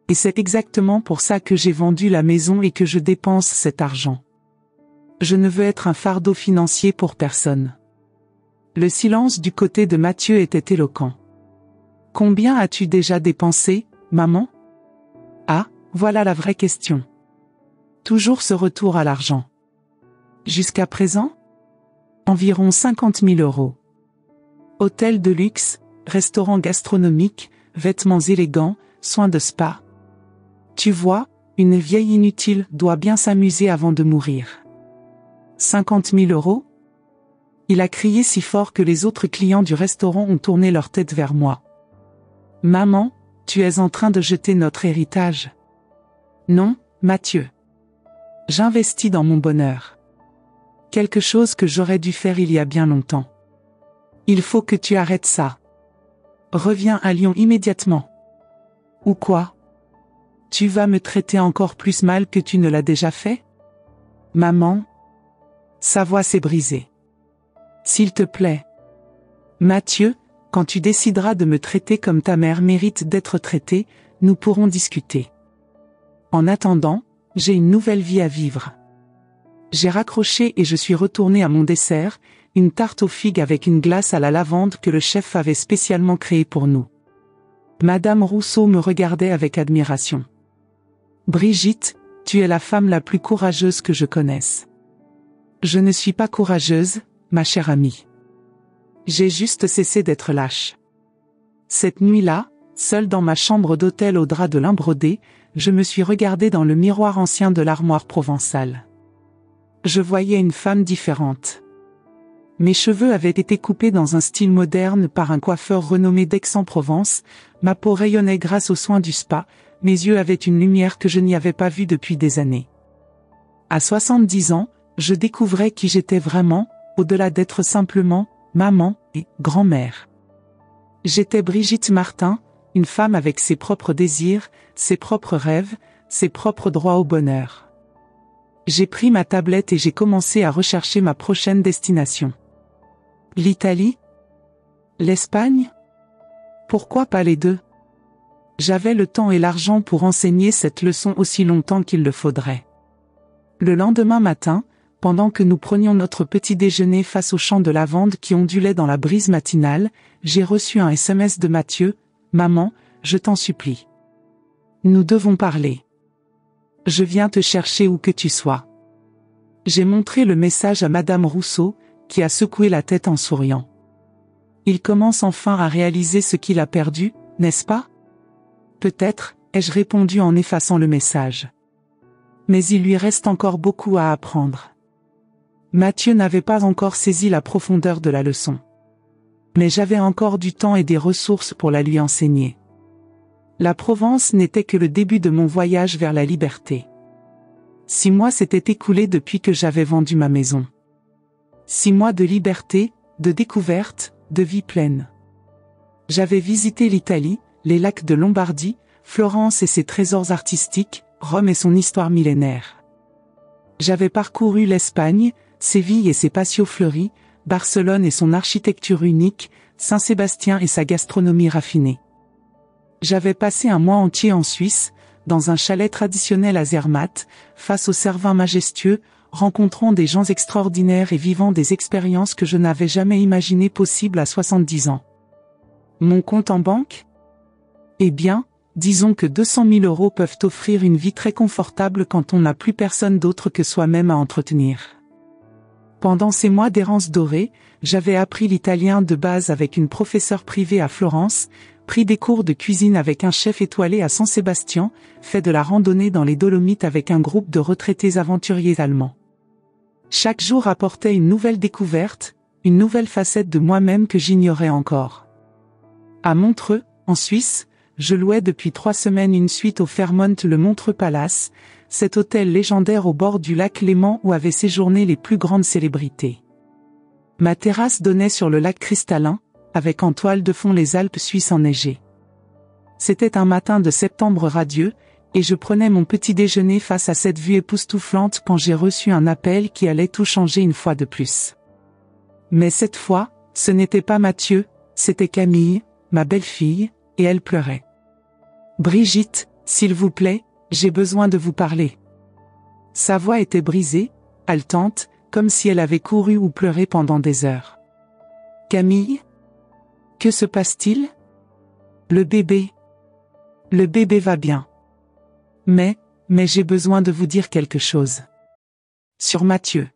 Speaker 1: Et c'est exactement pour ça que j'ai vendu la maison et que je dépense cet argent. Je ne veux être un fardeau financier pour personne. Le silence du côté de Mathieu était éloquent. Combien as-tu déjà dépensé, maman? Ah, voilà la vraie question. Toujours ce retour à l'argent. Jusqu'à présent? Environ 50 000 €. Hôtel de luxe, restaurant gastronomique, vêtements élégants, soins de spa. Tu vois, une vieille inutile doit bien s'amuser avant de mourir. 50 000 €? Il a crié si fort que les autres clients du restaurant ont tourné leur tête vers moi. Maman, tu es en train de jeter notre héritage. Non, Mathieu. J'investis dans mon bonheur. Quelque chose que j'aurais dû faire il y a bien longtemps. Il faut que tu arrêtes ça. Reviens à Lyon immédiatement. Ou quoi? Tu vas me traiter encore plus mal que tu ne l'as déjà fait? Maman? Sa voix s'est brisée. S'il te plaît. Mathieu, quand tu décideras de me traiter comme ta mère mérite d'être traitée, nous pourrons discuter. En attendant, j'ai une nouvelle vie à vivre. J'ai raccroché et je suis retourné à mon dessert, une tarte aux figues avec une glace à la lavande que le chef avait spécialement créée pour nous. Madame Rousseau me regardait avec admiration. Brigitte, tu es la femme la plus courageuse que je connaisse. Je ne suis pas courageuse, ma chère amie. J'ai juste cessé d'être lâche. Cette nuit-là, seule dans ma chambre d'hôtel au drap de lin brodé, je me suis regardée dans le miroir ancien de l'armoire provençale. Je voyais une femme différente. Mes cheveux avaient été coupés dans un style moderne par un coiffeur renommé d'Aix-en-Provence, ma peau rayonnait grâce aux soins du spa, mes yeux avaient une lumière que je n'y avais pas vue depuis des années. À 70 ans, je découvrais qui j'étais vraiment, au-delà d'être simplement maman et grand-mère. J'étais Brigitte Martin, une femme avec ses propres désirs, ses propres rêves, ses propres droits au bonheur. J'ai pris ma tablette et j'ai commencé à rechercher ma prochaine destination. L'Italie? L'Espagne? Pourquoi pas les deux? J'avais le temps et l'argent pour enseigner cette leçon aussi longtemps qu'il le faudrait. Le lendemain matin, pendant que nous prenions notre petit déjeuner face au champ de lavande qui ondulait dans la brise matinale, j'ai reçu un SMS de Mathieu. « Maman, je t'en supplie. Nous devons parler. Je viens te chercher où que tu sois. J'ai montré le message à Madame Rousseau, qui a secoué la tête en souriant. Il commence enfin à réaliser ce qu'il a perdu, n'est-ce pas? Peut-être, ai-je répondu en effaçant le message. Mais il lui reste encore beaucoup à apprendre. Mathieu n'avait pas encore saisi la profondeur de la leçon. Mais j'avais encore du temps et des ressources pour la lui enseigner. La Provence n'était que le début de mon voyage vers la liberté. 6 mois s'étaient écoulés depuis que j'avais vendu ma maison. 6 mois de liberté, de découverte, de vie pleine. J'avais visité l'Italie, les lacs de Lombardie, Florence et ses trésors artistiques, Rome et son histoire millénaire. J'avais parcouru l'Espagne, Séville et ses patios fleuris, Barcelone et son architecture unique, Saint-Sébastien et sa gastronomie raffinée. J'avais passé un mois entier en Suisse, dans un chalet traditionnel à Zermatt, face aux Cervins majestueux, rencontrant des gens extraordinaires et vivant des expériences que je n'avais jamais imaginées possibles à 70 ans. Mon compte en banque? Eh bien, disons que 200 000 € peuvent offrir une vie très confortable quand on n'a plus personne d'autre que soi-même à entretenir. Pendant ces mois d'errance dorée, j'avais appris l'italien de base avec une professeure privée à Florence, pris des cours de cuisine avec un chef étoilé à San Sébastien, fait de la randonnée dans les Dolomites avec un groupe de retraités aventuriers allemands. Chaque jour apportait une nouvelle découverte, une nouvelle facette de moi-même que j'ignorais encore. À Montreux, en Suisse, je louais depuis 3 semaines une suite au Fairmont le Montreux Palace, cet hôtel légendaire au bord du lac Léman où avaient séjourné les plus grandes célébrités. Ma terrasse donnait sur le lac cristallin, avec en toile de fond les Alpes suisses enneigées. C'était un matin de septembre radieux, et je prenais mon petit déjeuner face à cette vue époustouflante quand j'ai reçu un appel qui allait tout changer une fois de plus. Mais cette fois, ce n'était pas Mathieu, c'était Camille, ma belle-fille, et elle pleurait. « Brigitte, s'il vous plaît, j'ai besoin de vous parler. » Sa voix était brisée, haletante, comme si elle avait couru ou pleuré pendant des heures. « Camille? Que se passe-t-il? Le bébé. Le bébé va bien. Mais j'ai besoin de vous dire quelque chose. Sur Mathieu.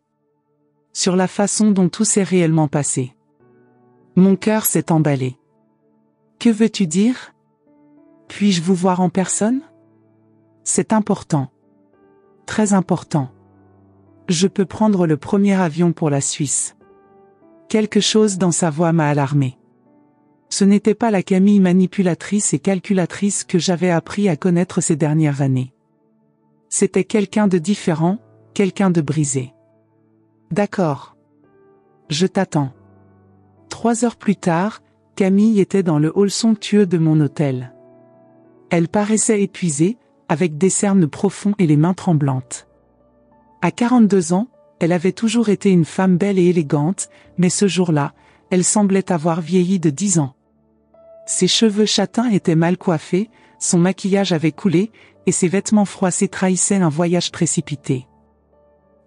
Speaker 1: Sur la façon dont tout s'est réellement passé. Mon cœur s'est emballé. Que veux-tu dire? Puis-je vous voir en personne? C'est important. Très important. Je peux prendre le premier avion pour la Suisse. Quelque chose dans sa voix m'a alarmé. Ce n'était pas la Camille manipulatrice et calculatrice que j'avais appris à connaître ces dernières années. C'était quelqu'un de différent, quelqu'un de brisé. D'accord. Je t'attends. 3 heures plus tard, Camille était dans le hall somptueux de mon hôtel. Elle paraissait épuisée, avec des cernes profonds et les mains tremblantes. À 42 ans, elle avait toujours été une femme belle et élégante, mais ce jour-là, elle semblait avoir vieilli de 10 ans. Ses cheveux châtains étaient mal coiffés, son maquillage avait coulé, et ses vêtements froissés trahissaient un voyage précipité.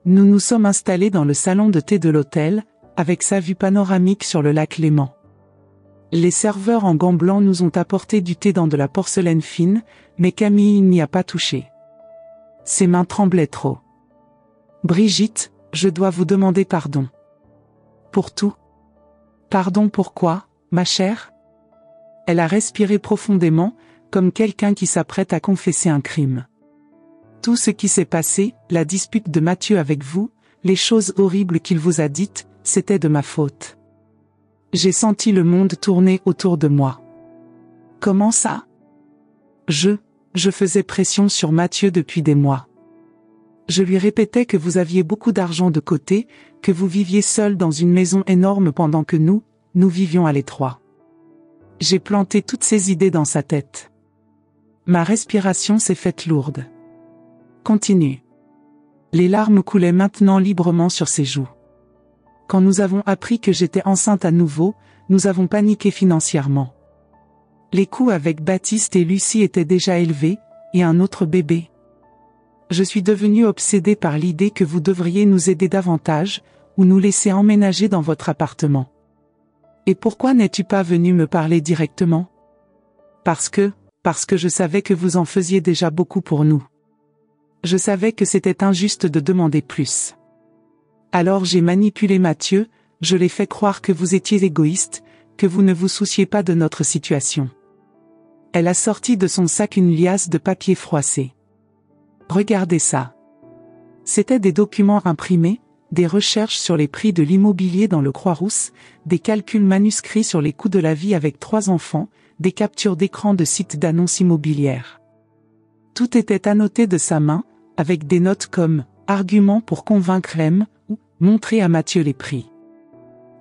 Speaker 1: Nous nous sommes installés dans le salon de thé de l'hôtel, avec sa vue panoramique sur le lac Léman. Les serveurs en gants blancs nous ont apporté du thé dans de la porcelaine fine, mais Camille n'y a pas touché. Ses mains tremblaient trop. « Brigitte, je dois vous demander pardon. » « Pour tout. »« Pardon pourquoi, ma chère ?» Elle a respiré profondément, comme quelqu'un qui s'apprête à confesser un crime. « Tout ce qui s'est passé, la dispute de Mathieu avec vous, les choses horribles qu'il vous a dites, c'était de ma faute. J'ai senti le monde tourner autour de moi. » « Comment ça ? » Je faisais pression sur Mathieu depuis des mois. Je lui répétais que vous aviez beaucoup d'argent de côté, que vous viviez seul dans une maison énorme pendant que nous vivions à l'étroit. J'ai planté toutes ces idées dans sa tête. Ma respiration s'est faite lourde. Continue. Les larmes coulaient maintenant librement sur ses joues. Quand nous avons appris que j'étais enceinte à nouveau, nous avons paniqué financièrement. Les coûts avec Baptiste et Lucie étaient déjà élevés, et un autre bébé. Je suis devenue obsédée par l'idée que vous devriez nous aider davantage, ou nous laisser emménager dans votre appartement. Et pourquoi n'es-tu pas venu me parler directement? Parce que je savais que vous en faisiez déjà beaucoup pour nous. Je savais que c'était injuste de demander plus. Alors j'ai manipulé Mathieu, je l'ai fait croire que vous étiez égoïste, que vous ne vous souciez pas de notre situation. Elle a sorti de son sac une liasse de papier froissé. Regardez ça. C'étaient des documents imprimés, des recherches sur les prix de l'immobilier dans le Croix-Rousse, des calculs manuscrits sur les coûts de la vie avec 3 enfants, des captures d'écran de sites d'annonces immobilières. Tout était annoté de sa main, avec des notes comme « Argument pour convaincre M » ou « Montrer à Mathieu les prix ».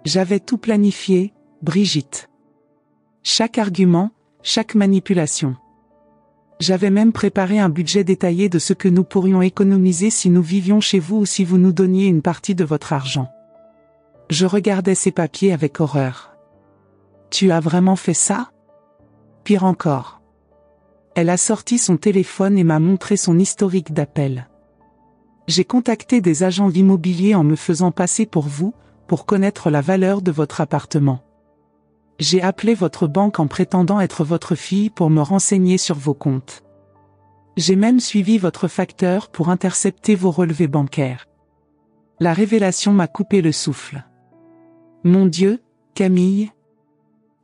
Speaker 1: J'avais tout planifié, Brigitte. Chaque argument, chaque manipulation. J'avais même préparé un budget détaillé de ce que nous pourrions économiser si nous vivions chez vous ou si vous nous donniez une partie de votre argent. Je regardais ces papiers avec horreur. Tu as vraiment fait ça? Pire encore. Elle a sorti son téléphone et m'a montré son historique d'appels. J'ai contacté des agents immobiliers en me faisant passer pour vous, pour connaître la valeur de votre appartement. J'ai appelé votre banque en prétendant être votre fille pour me renseigner sur vos comptes. J'ai même suivi votre facteur pour intercepter vos relevés bancaires. La révélation m'a coupé le souffle. Mon Dieu, Camille.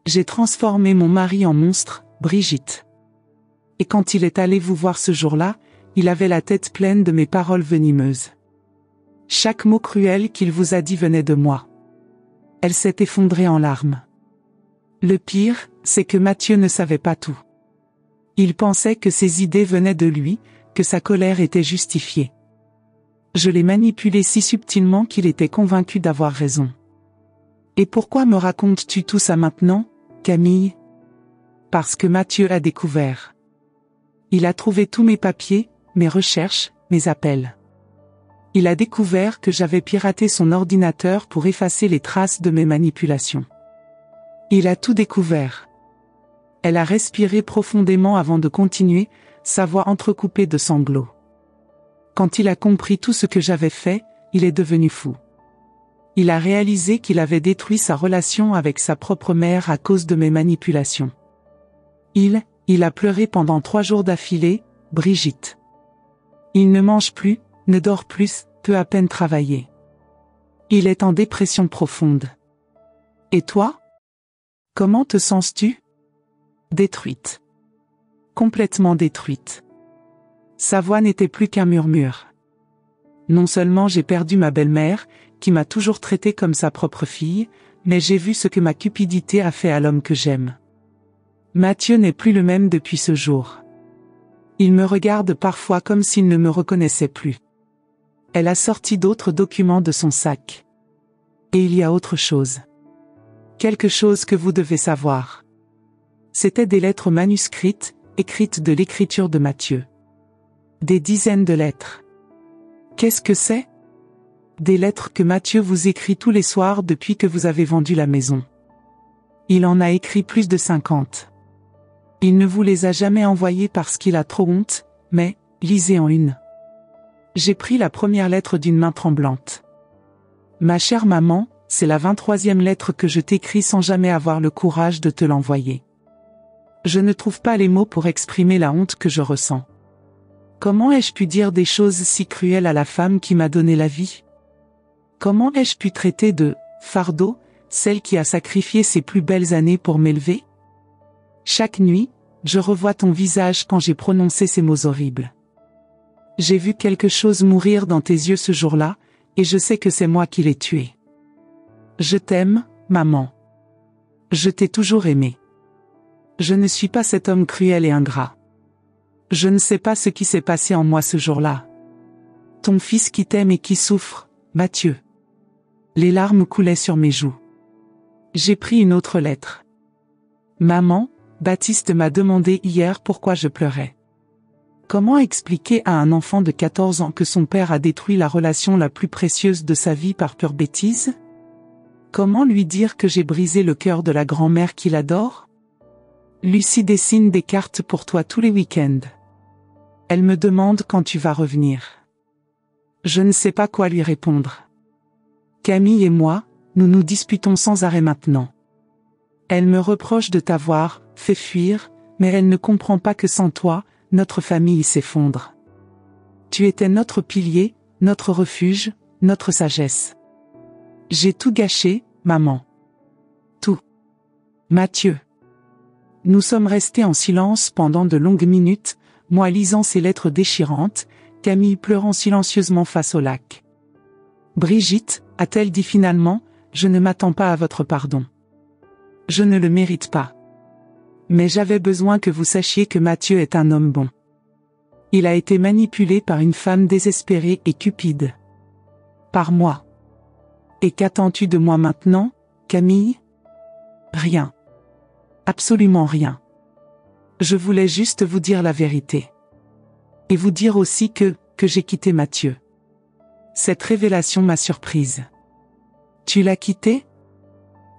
Speaker 1: J'ai transformé mon mari en monstre, Brigitte. Et quand il est allé vous voir ce jour-là, il avait la tête pleine de mes paroles venimeuses. Chaque mot cruel qu'il vous a dit venait de moi. Elle s'est effondrée en larmes. Le pire, c'est que Mathieu ne savait pas tout. Il pensait que ses idées venaient de lui, que sa colère était justifiée. Je l'ai manipulé si subtilement qu'il était convaincu d'avoir raison. Et pourquoi me racontes-tu tout ça maintenant, Camille? Parce que Mathieu a découvert. Il a trouvé tous mes papiers, mes recherches, mes appels. Il a découvert que j'avais piraté son ordinateur pour effacer les traces de mes manipulations. Il a tout découvert. Elle a respiré profondément avant de continuer, sa voix entrecoupée de sanglots. Quand il a compris tout ce que j'avais fait, il est devenu fou. Il a réalisé qu'il avait détruit sa relation avec sa propre mère à cause de mes manipulations. Il a pleuré pendant 3 jours d'affilée, Brigitte. Il ne mange plus, ne dort plus, peut à peine travailler. Il est en dépression profonde. Et toi? Comment te sens-tu? Détruite. Complètement détruite. Sa voix n'était plus qu'un murmure. Non seulement j'ai perdu ma belle-mère, qui m'a toujours traité comme sa propre fille, mais j'ai vu ce que ma cupidité a fait à l'homme que j'aime. Mathieu n'est plus le même depuis ce jour. Il me regarde parfois comme s'il ne me reconnaissait plus. Elle a sorti d'autres documents de son sac. Et il y a autre chose. Quelque chose que vous devez savoir. C'étaient des lettres manuscrites, écrites de l'écriture de Mathieu. Des dizaines de lettres. Qu'est-ce que c'est? Des lettres que Mathieu vous écrit tous les soirs depuis que vous avez vendu la maison. Il en a écrit plus de 50. Il ne vous les a jamais envoyées parce qu'il a trop honte, mais, lisez en une. J'ai pris la première lettre d'une main tremblante. Ma chère maman, c'est la 23e lettre que je t'écris sans jamais avoir le courage de te l'envoyer. Je ne trouve pas les mots pour exprimer la honte que je ressens. Comment ai-je pu dire des choses si cruelles à la femme qui m'a donné la vie? Comment ai-je pu traiter de fardeau celle qui a sacrifié ses plus belles années pour m'élever? Chaque nuit, je revois ton visage quand j'ai prononcé ces mots horribles. J'ai vu quelque chose mourir dans tes yeux ce jour-là, et je sais que c'est moi qui l'ai tué. Je t'aime, maman. Je t'ai toujours aimé. Je ne suis pas cet homme cruel et ingrat. Je ne sais pas ce qui s'est passé en moi ce jour-là. Ton fils qui t'aime et qui souffre, Mathieu. Les larmes coulaient sur mes joues. J'ai pris une autre lettre. Maman, Baptiste m'a demandé hier pourquoi je pleurais. Comment expliquer à un enfant de 14 ans que son père a détruit la relation la plus précieuse de sa vie par pure bêtise? Comment lui dire que j'ai brisé le cœur de la grand-mère qu'il adore? Lucie dessine des cartes pour toi tous les week-ends. Elle me demande quand tu vas revenir. Je ne sais pas quoi lui répondre. Camille et moi, nous nous disputons sans arrêt maintenant. Elle me reproche de t'avoir fait fuir, mais elle ne comprend pas que sans toi, notre famille s'effondre. Tu étais notre pilier, notre refuge, notre sagesse. J'ai tout gâché, maman. Tout. Mathieu. Nous sommes restés en silence pendant de longues minutes, moi lisant ces lettres déchirantes, Camille pleurant silencieusement face au lac. Brigitte, a-t-elle dit finalement, je ne m'attends pas à votre pardon. Je ne le mérite pas. Mais j'avais besoin que vous sachiez que Mathieu est un homme bon. Il a été manipulé par une femme désespérée et cupide. Par moi. Et qu'attends-tu de moi maintenant, Camille? Rien. Absolument rien. Je voulais juste vous dire la vérité. Et vous dire aussi que j'ai quitté Mathieu. Cette révélation m'a surprise. Tu l'as quitté?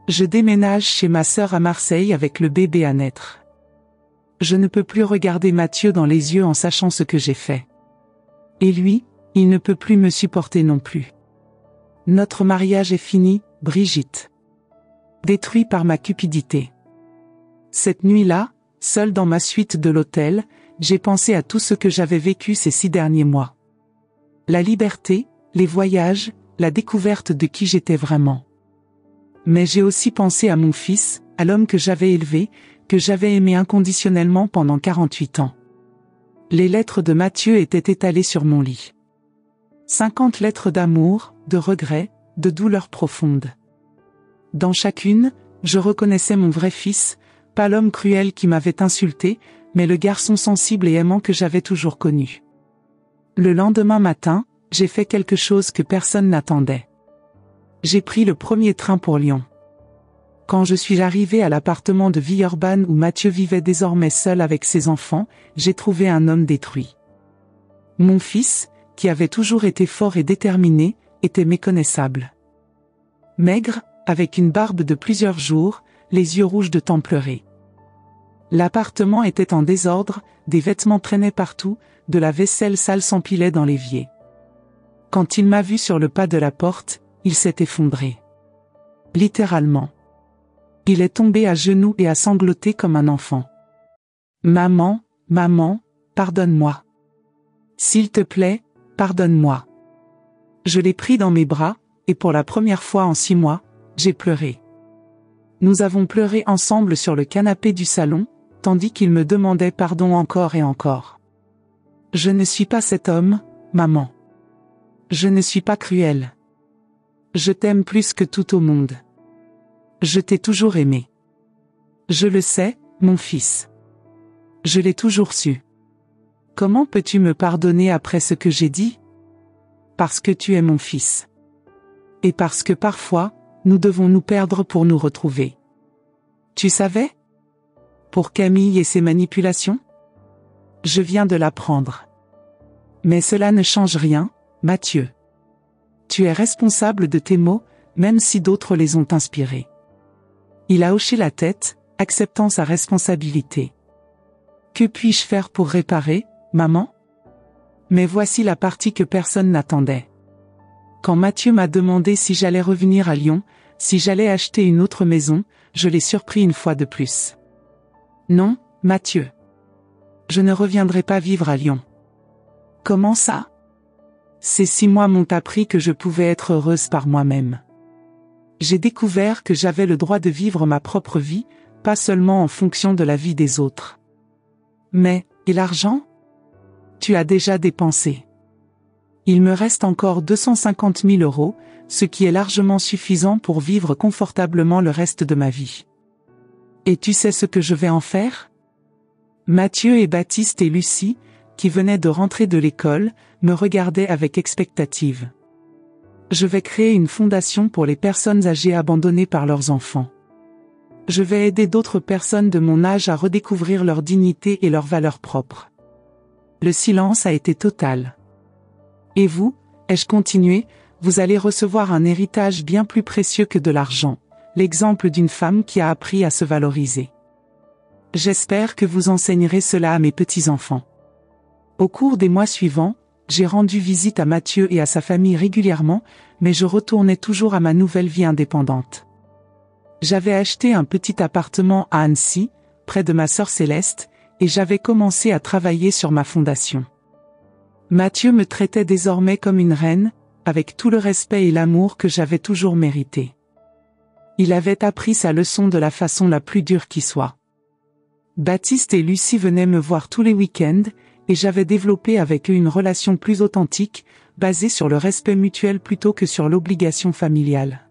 Speaker 1: Je déménage chez ma sœur à Marseille avec le bébé à naître. Je ne peux plus regarder Mathieu dans les yeux en sachant ce que j'ai fait. Et lui, il ne peut plus me supporter non plus. Notre mariage est fini, Brigitte. Détruit par ma cupidité. Cette nuit-là, seule dans ma suite de l'hôtel, j'ai pensé à tout ce que j'avais vécu ces 6 derniers mois. La liberté, les voyages, la découverte de qui j'étais vraiment. Mais j'ai aussi pensé à mon fils, à l'homme que j'avais élevé, que j'avais aimé inconditionnellement pendant 48 ans. Les lettres de Mathieu étaient étalées sur mon lit. 50 lettres d'amour, de regret, de douleur profonde. Dans chacune, je reconnaissais mon vrai fils, pas l'homme cruel qui m'avait insulté, mais le garçon sensible et aimant que j'avais toujours connu. Le lendemain matin, j'ai fait quelque chose que personne n'attendait. J'ai pris le premier train pour Lyon. Quand je suis arrivé à l'appartement de Villeurbanne où Mathieu vivait désormais seul avec ses enfants, j'ai trouvé un homme détruit. Mon fils, qui avait toujours été fort et déterminé, était méconnaissable. Maigre, avec une barbe de plusieurs jours, les yeux rouges de tant pleurer. L'appartement était en désordre, des vêtements traînaient partout, de la vaisselle sale s'empilait dans l'évier. Quand il m'a vu sur le pas de la porte, il s'est effondré. Littéralement. Il est tombé à genoux et a sangloté comme un enfant. Maman, maman, pardonne-moi. S'il te plaît, pardonne-moi. Je l'ai pris dans mes bras, et pour la première fois en 6 mois, j'ai pleuré. Nous avons pleuré ensemble sur le canapé du salon, tandis qu'il me demandait pardon encore et encore. Je ne suis pas cet homme, maman. Je ne suis pas cruel. Je t'aime plus que tout au monde. Je t'ai toujours aimé. Je le sais, mon fils. Je l'ai toujours su. Comment peux-tu me pardonner après ce que j'ai dit? Parce que tu es mon fils. Et parce que parfois, nous devons nous perdre pour nous retrouver. Tu savais? Pour Camille et ses manipulations? Je viens de l'apprendre. Mais cela ne change rien, Mathieu. Tu es responsable de tes mots, même si d'autres les ont inspirés. Il a hoché la tête, acceptant sa responsabilité. Que puis-je faire pour réparer, maman? Mais voici la partie que personne n'attendait. Quand Mathieu m'a demandé si j'allais revenir à Lyon, si j'allais acheter une autre maison, je l'ai surpris une fois de plus. Non, Mathieu. Je ne reviendrai pas vivre à Lyon. Comment ça? Ces 6 mois m'ont appris que je pouvais être heureuse par moi-même. J'ai découvert que j'avais le droit de vivre ma propre vie, pas seulement en fonction de la vie des autres. Mais, et l'argent? Tu as déjà dépensé. Il me reste encore 250 000 €, ce qui est largement suffisant pour vivre confortablement le reste de ma vie. Et tu sais ce que je vais en faire? Mathieu et Baptiste et Lucie, qui venaient de rentrer de l'école, me regardaient avec expectative. Je vais créer une fondation pour les personnes âgées abandonnées par leurs enfants. Je vais aider d'autres personnes de mon âge à redécouvrir leur dignité et leurs valeurs propres. Le silence a été total. Et vous, ai-je continué, vous allez recevoir un héritage bien plus précieux que de l'argent, l'exemple d'une femme qui a appris à se valoriser. J'espère que vous enseignerez cela à mes petits-enfants. Au cours des mois suivants, j'ai rendu visite à Mathieu et à sa famille régulièrement, mais je retournais toujours à ma nouvelle vie indépendante. J'avais acheté un petit appartement à Annecy, près de ma sœur Céleste, et j'avais commencé à travailler sur ma fondation. Mathieu me traitait désormais comme une reine, avec tout le respect et l'amour que j'avais toujours mérité. Il avait appris sa leçon de la façon la plus dure qui soit. Baptiste et Lucie venaient me voir tous les week-ends, et j'avais développé avec eux une relation plus authentique, basée sur le respect mutuel plutôt que sur l'obligation familiale.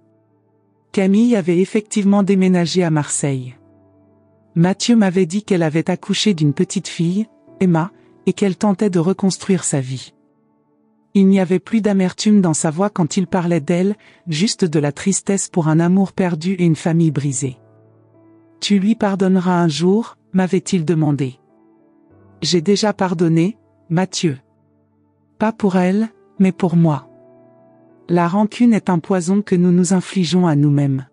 Speaker 1: Camille avait effectivement déménagé à Marseille. Mathieu m'avait dit qu'elle avait accouché d'une petite fille, Emma, et qu'elle tentait de reconstruire sa vie. Il n'y avait plus d'amertume dans sa voix quand il parlait d'elle, juste de la tristesse pour un amour perdu et une famille brisée. « Tu lui pardonneras un jour ?» m'avait-il demandé. « J'ai déjà pardonné, Mathieu. Pas pour elle, mais pour moi. La rancune est un poison que nous nous infligeons à nous-mêmes. »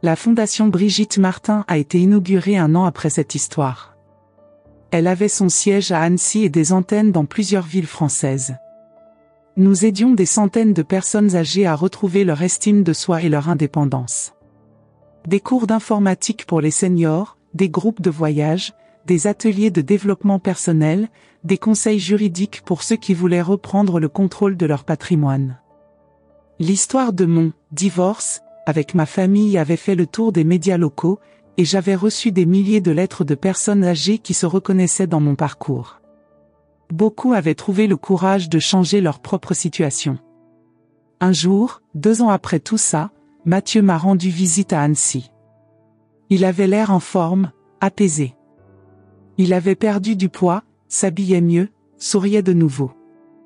Speaker 1: La Fondation Brigitte Martin a été inaugurée 1 an après cette histoire. Elle avait son siège à Annecy et des antennes dans plusieurs villes françaises. Nous aidions des centaines de personnes âgées à retrouver leur estime de soi et leur indépendance. Des cours d'informatique pour les seniors, des groupes de voyage, des ateliers de développement personnel, des conseils juridiques pour ceux qui voulaient reprendre le contrôle de leur patrimoine. L'histoire de mon divorce avec ma famille avait fait le tour des médias locaux, et j'avais reçu des milliers de lettres de personnes âgées qui se reconnaissaient dans mon parcours. Beaucoup avaient trouvé le courage de changer leur propre situation. Un jour, 2 ans après tout ça, Mathieu m'a rendu visite à Annecy. Il avait l'air en forme, apaisé. Il avait perdu du poids, s'habillait mieux, souriait de nouveau.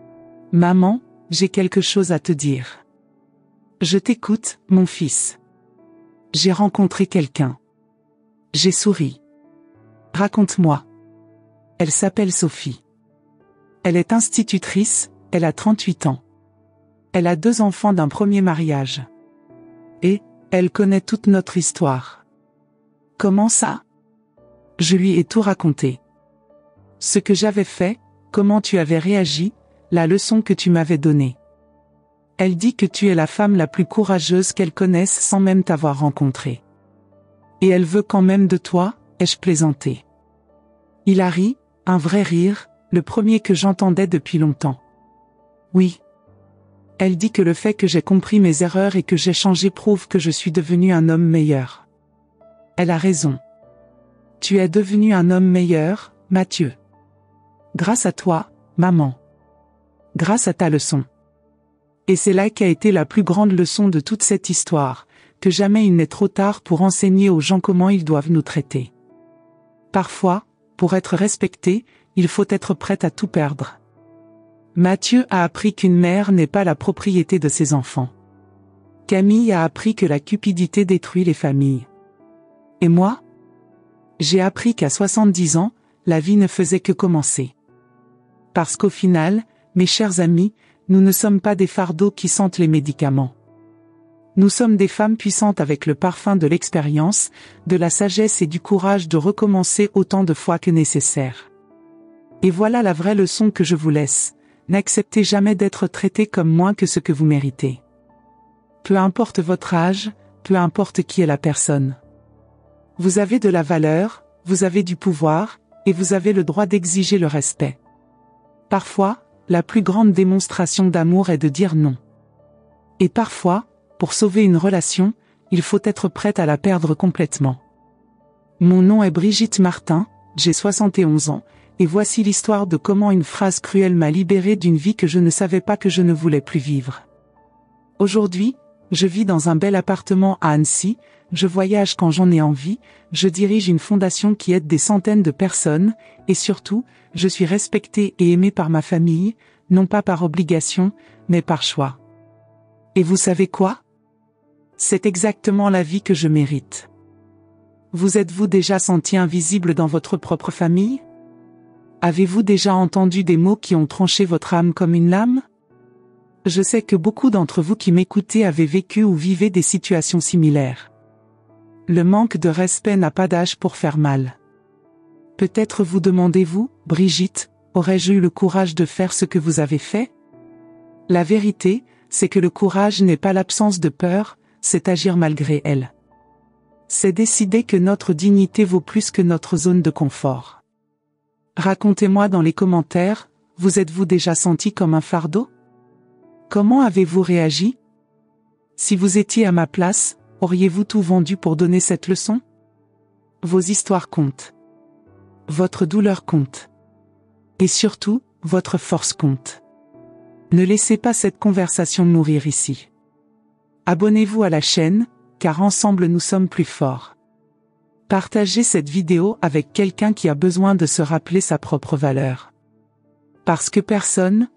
Speaker 1: « Maman, j'ai quelque chose à te dire. » « Je t'écoute, mon fils. » « J'ai rencontré quelqu'un. » J'ai souri. « Raconte-moi. » « Elle s'appelle Sophie. Elle est institutrice, elle a 38 ans. Elle a 2 enfants d'un premier mariage. Et, elle connaît toute notre histoire. » « Comment ça ? » Je lui ai tout raconté. Ce que j'avais fait, comment tu avais réagi, la leçon que tu m'avais donnée. Elle dit que tu es la femme la plus courageuse qu'elle connaisse sans même t'avoir rencontrée. Et elle veut quand même de toi, ai-je plaisanté. Il a ri, un vrai rire, le premier que j'entendais depuis longtemps. Oui. Elle dit que le fait que j'ai compris mes erreurs et que j'ai changé prouve que je suis devenu un homme meilleur. Elle a raison. Tu es devenu un homme meilleur, Mathieu. Grâce à toi, maman. Grâce à ta leçon. Et c'est là qu'a été la plus grande leçon de toute cette histoire, que jamais il n'est trop tard pour enseigner aux gens comment ils doivent nous traiter. Parfois, pour être respecté, il faut être prête à tout perdre. Mathieu a appris qu'une mère n'est pas la propriété de ses enfants. Camille a appris que la cupidité détruit les familles. Et moi ? J'ai appris qu'à 70 ans, la vie ne faisait que commencer. Parce qu'au final, mes chers amis, nous ne sommes pas des fardeaux qui sentent les médicaments. Nous sommes des femmes puissantes avec le parfum de l'expérience, de la sagesse et du courage de recommencer autant de fois que nécessaire. Et voilà la vraie leçon que je vous laisse. N'acceptez jamais d'être traité comme moins que ce que vous méritez. Peu importe votre âge, peu importe qui est la personne. Vous avez de la valeur, vous avez du pouvoir, et vous avez le droit d'exiger le respect. Parfois, la plus grande démonstration d'amour est de dire non. Et parfois, pour sauver une relation, il faut être prête à la perdre complètement. Mon nom est Brigitte Martin, j'ai 71 ans, et voici l'histoire de comment une phrase cruelle m'a libérée d'une vie que je ne savais pas que je ne voulais plus vivre. Aujourd'hui, je vis dans un bel appartement à Annecy, je voyage quand j'en ai envie, je dirige une fondation qui aide des centaines de personnes, et surtout, je suis respectée et aimée par ma famille, non pas par obligation, mais par choix. Et vous savez quoi ? C'est exactement la vie que je mérite. Vous êtes-vous déjà senti invisible dans votre propre famille ? Avez-vous déjà entendu des mots qui ont tranché votre âme comme une lame ? Je sais que beaucoup d'entre vous qui m'écoutez avez vécu ou vivez des situations similaires. Le manque de respect n'a pas d'âge pour faire mal. Peut-être vous demandez-vous, Brigitte, aurais-je eu le courage de faire ce que vous avez fait ? La vérité, c'est que le courage n'est pas l'absence de peur, c'est agir malgré elle. C'est décider que notre dignité vaut plus que notre zone de confort. Racontez-moi dans les commentaires, Vous êtes-vous déjà senti comme un fardeau? Comment avez-vous réagi? Si vous étiez à ma place, auriez-vous tout vendu pour donner cette leçon? Vos histoires comptent. Votre douleur compte. Et surtout, votre force compte. Ne laissez pas cette conversation mourir ici. Abonnez-vous à la chaîne, car ensemble nous sommes plus forts. Partagez cette vidéo avec quelqu'un qui a besoin de se rappeler sa propre valeur. Parce que personne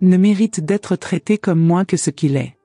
Speaker 1: ne mérite d'être traité comme moins que ce qu'il est.